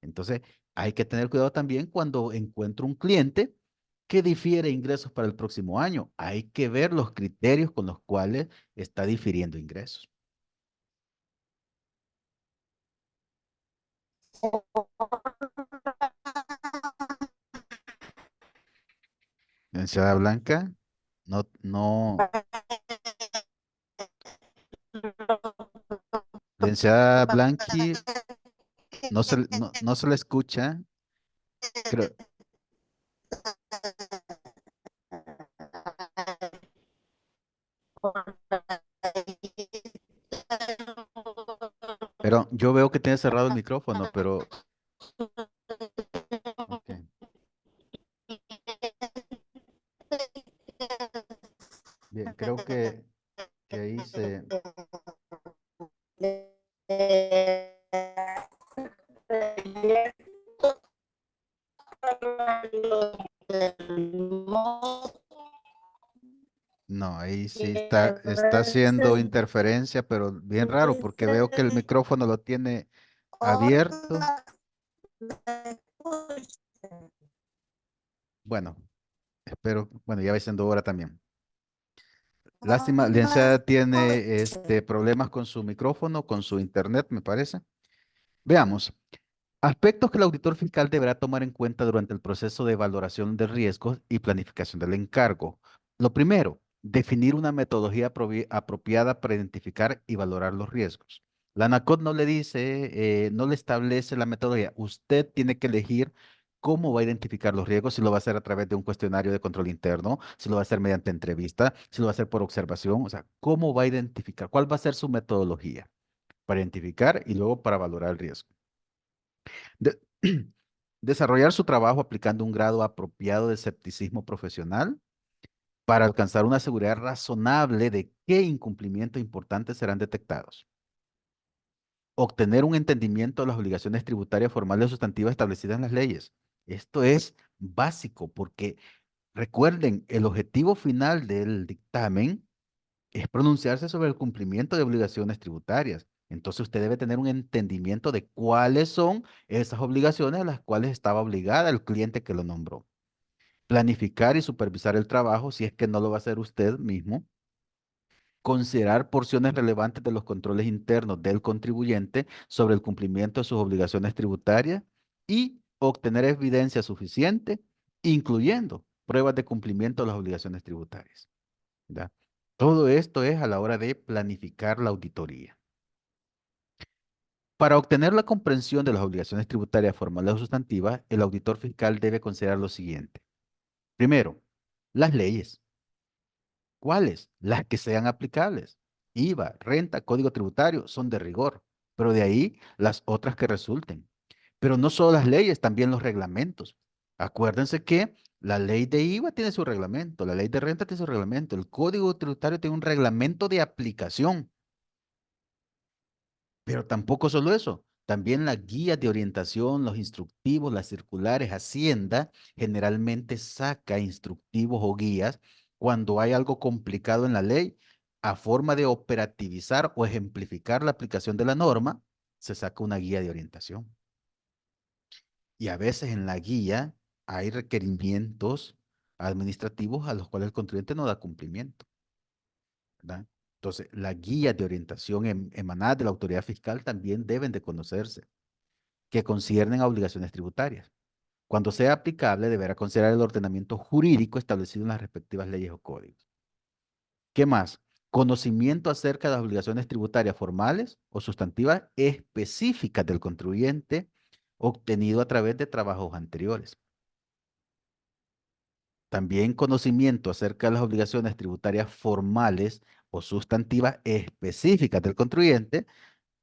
Entonces, hay que tener cuidado también cuando encuentro un cliente que difiere ingresos para el próximo año. Hay que ver los criterios con los cuales está difiriendo ingresos. Licenciada Blanca, no, no, licenciada Blanqui, no se le escucha. Creo, pero yo veo que tiene cerrado el micrófono, pero, ok. No, ahí sí está haciendo interferencia, pero bien raro porque veo que el micrófono lo tiene abierto. Bueno, espero, bueno, ya va siendo hora también. Lástima, licenciada tiene problemas con su micrófono, con su internet, me parece. Veamos. Aspectos que el auditor fiscal deberá tomar en cuenta durante el proceso de valoración de riesgos y planificación del encargo. Lo primero, definir una metodología apropiada para identificar y valorar los riesgos. La ANACOT no le dice, no le establece la metodología. Usted tiene que elegir cómo va a identificar los riesgos, si lo va a hacer a través de un cuestionario de control interno, si lo va a hacer mediante entrevista, si lo va a hacer por observación, o sea, cómo va a identificar, cuál va a ser su metodología para identificar y luego para valorar el riesgo. De- desarrollar su trabajo aplicando un grado apropiado de escepticismo profesional para alcanzar una seguridad razonable de qué incumplimientos importantes serán detectados. Obtener un entendimiento de las obligaciones tributarias formales o sustantivas establecidas en las leyes. Esto es básico porque recuerden, el objetivo final del dictamen es pronunciarse sobre el cumplimiento de obligaciones tributarias. Entonces usted debe tener un entendimiento de cuáles son esas obligaciones a las cuales estaba obligada el cliente que lo nombró. Planificar y supervisar el trabajo si es que no lo va a hacer usted mismo. Considerar porciones relevantes de los controles internos del contribuyente sobre el cumplimiento de sus obligaciones tributarias y obtener evidencia suficiente, incluyendo pruebas de cumplimiento de las obligaciones tributarias. ¿Ya? Todo esto es a la hora de planificar la auditoría. Para obtener la comprensión de las obligaciones tributarias formales o sustantivas, el auditor fiscal debe considerar lo siguiente. Primero, las leyes. ¿Cuáles? Las que sean aplicables. IVA, renta, código tributario son de rigor, pero de ahí las otras que resulten. Pero no solo las leyes, también los reglamentos. Acuérdense que la ley de IVA tiene su reglamento, la ley de renta tiene su reglamento, el código tributario tiene un reglamento de aplicación. Pero tampoco solo eso, también las guías de orientación, los instructivos, las circulares, Hacienda generalmente saca instructivos o guías cuando hay algo complicado en la ley, a forma de operativizar o ejemplificar la aplicación de la norma, se saca una guía de orientación. Y a veces en la guía hay requerimientos administrativos a los cuales el contribuyente no da cumplimiento, ¿verdad? Entonces, las guías de orientación emanadas de la autoridad fiscal también deben de conocerse, que conciernen a obligaciones tributarias. Cuando sea aplicable, deberá considerar el ordenamiento jurídico establecido en las respectivas leyes o códigos. ¿Qué más? Conocimiento acerca de las obligaciones tributarias formales o sustantivas específicas del contribuyente obtenido a través de trabajos anteriores. También conocimiento acerca de las obligaciones tributarias formales o sustantivas específicas del contribuyente,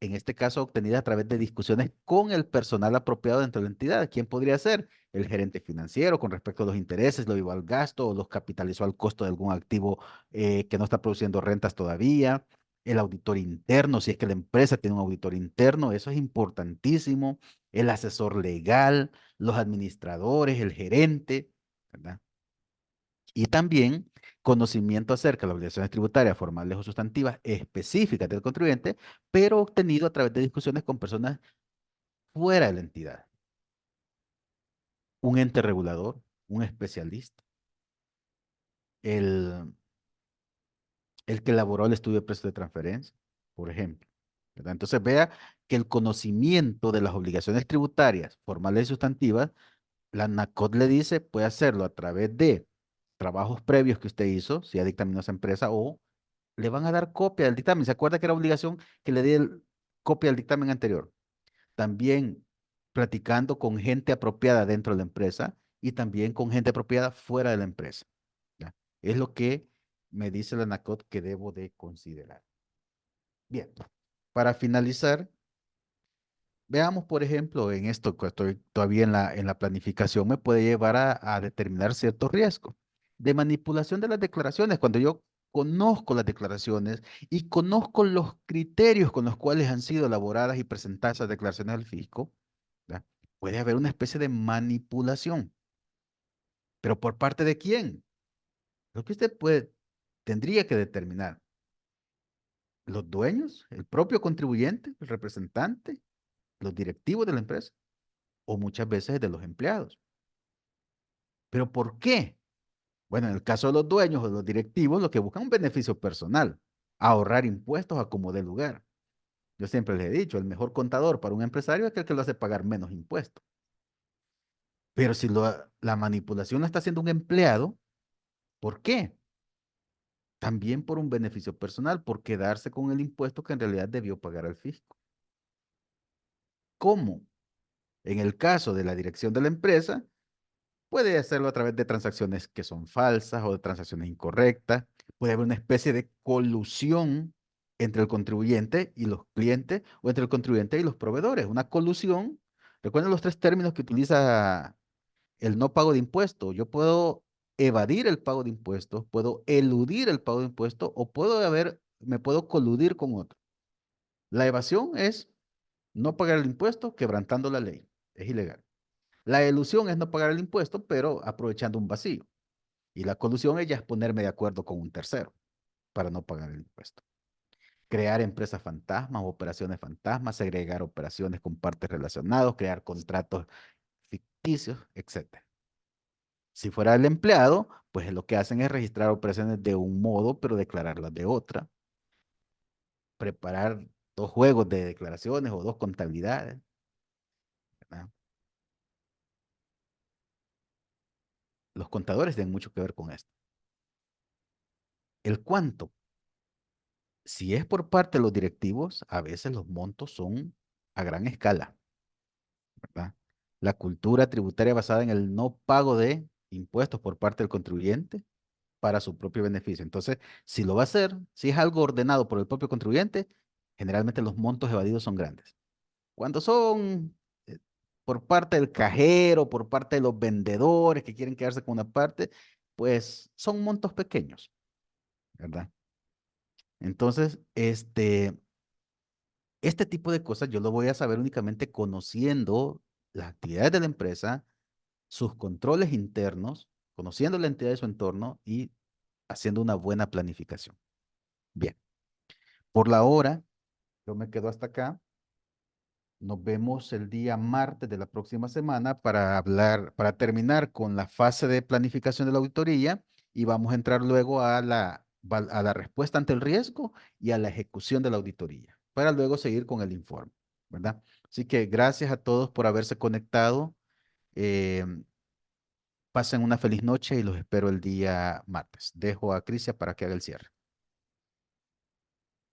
en este caso obtenida a través de discusiones con el personal apropiado dentro de la entidad. ¿Quién podría ser? El gerente financiero con respecto a los intereses, lo llevó al gasto o los capitalizó al costo de algún activo que no está produciendo rentas todavía. El auditor interno, si es que la empresa tiene un auditor interno, eso es importantísimo. El asesor legal, los administradores, el gerente, ¿verdad? Y también conocimiento acerca de las obligaciones tributarias formales o sustantivas específicas del contribuyente, pero obtenido a través de discusiones con personas fuera de la entidad. Un ente regulador, un especialista, el, el que elaboró el estudio de precios de transferencia, por ejemplo. ¿Verdad? Entonces vea que el conocimiento de las obligaciones tributarias formales y sustantivas, la NACOT le dice, puede hacerlo a través de trabajos previos que usted hizo, si ha dictaminado esa empresa, o le van a dar copia del dictamen. ¿Se acuerda que era obligación que le dé copia del dictamen anterior? También platicando con gente apropiada dentro de la empresa y también con gente apropiada fuera de la empresa. ¿Ya? Es lo que me dice la NACOT que debo de considerar. Bien, para finalizar, veamos, por ejemplo, en esto que estoy todavía en la planificación, me puede llevar a determinar ciertos riesgos de manipulación de las declaraciones. Cuando yo conozco las declaraciones y conozco los criterios con los cuales han sido elaboradas y presentadas esas declaraciones al fisco, ¿verdad? Puede haber una especie de manipulación. ¿Pero por parte de quién? Lo que usted tendría que determinar. ¿Los dueños? ¿El propio contribuyente? ¿El representante? ¿Los directivos de la empresa? O muchas veces de los empleados. ¿Pero por qué? Bueno, en el caso de los dueños o de los directivos, lo que buscan es un beneficio personal, ahorrar impuestos a como dé lugar. Yo siempre les he dicho, el mejor contador para un empresario es aquel que lo hace pagar menos impuestos. Pero si la manipulación la está haciendo un empleado, ¿por qué? También por un beneficio personal, por quedarse con el impuesto que en realidad debió pagar al fisco. ¿Cómo? En el caso de la dirección de la empresa, puede hacerlo a través de transacciones que son falsas o de transacciones incorrectas. Puede haber una especie de colusión entre el contribuyente y los clientes o entre el contribuyente y los proveedores. Una colusión, recuerden los tres términos que utiliza el no pago de impuestos. Yo puedo evadir el pago de impuestos, puedo eludir el pago de impuestos o me puedo coludir con otro. La evasión es no pagar el impuesto quebrantando la ley. Es ilegal. La elusión es no pagar el impuesto, pero aprovechando un vacío. Y la colusión es ponerme de acuerdo con un tercero para no pagar el impuesto. Crear empresas fantasmas, operaciones fantasmas, segregar operaciones con partes relacionadas, crear contratos ficticios, etcétera. Si fuera el empleado, pues lo que hacen es registrar operaciones de un modo, pero declararlas de otra. Preparar dos juegos de declaraciones o dos contabilidades, ¿verdad? Los contadores tienen mucho que ver con esto. El cuánto, si es por parte de los directivos, a veces los montos son a gran escala, ¿verdad? La cultura tributaria basada en el no pago de impuestos por parte del contribuyente para su propio beneficio. Entonces, si lo va a hacer, si es algo ordenado por el propio contribuyente, generalmente los montos evadidos son grandes. Cuando son por parte del cajero, por parte de los vendedores que quieren quedarse con una parte, pues son montos pequeños, ¿verdad? Entonces, este tipo de cosas yo lo voy a saber únicamente conociendo las actividades de la empresa, sus controles internos, conociendo la entidad de su entorno y haciendo una buena planificación. Bien, por la hora, yo me quedo hasta acá. Nos vemos el día martes de la próxima semana para terminar con la fase de planificación de la auditoría y vamos a entrar luego a la respuesta ante el riesgo y a la ejecución de la auditoría, para luego seguir con el informe, ¿verdad? Así que gracias a todos por haberse conectado. eh, Pasen una feliz noche y los espero el día martes. Dejo a Crisia para que haga el cierre.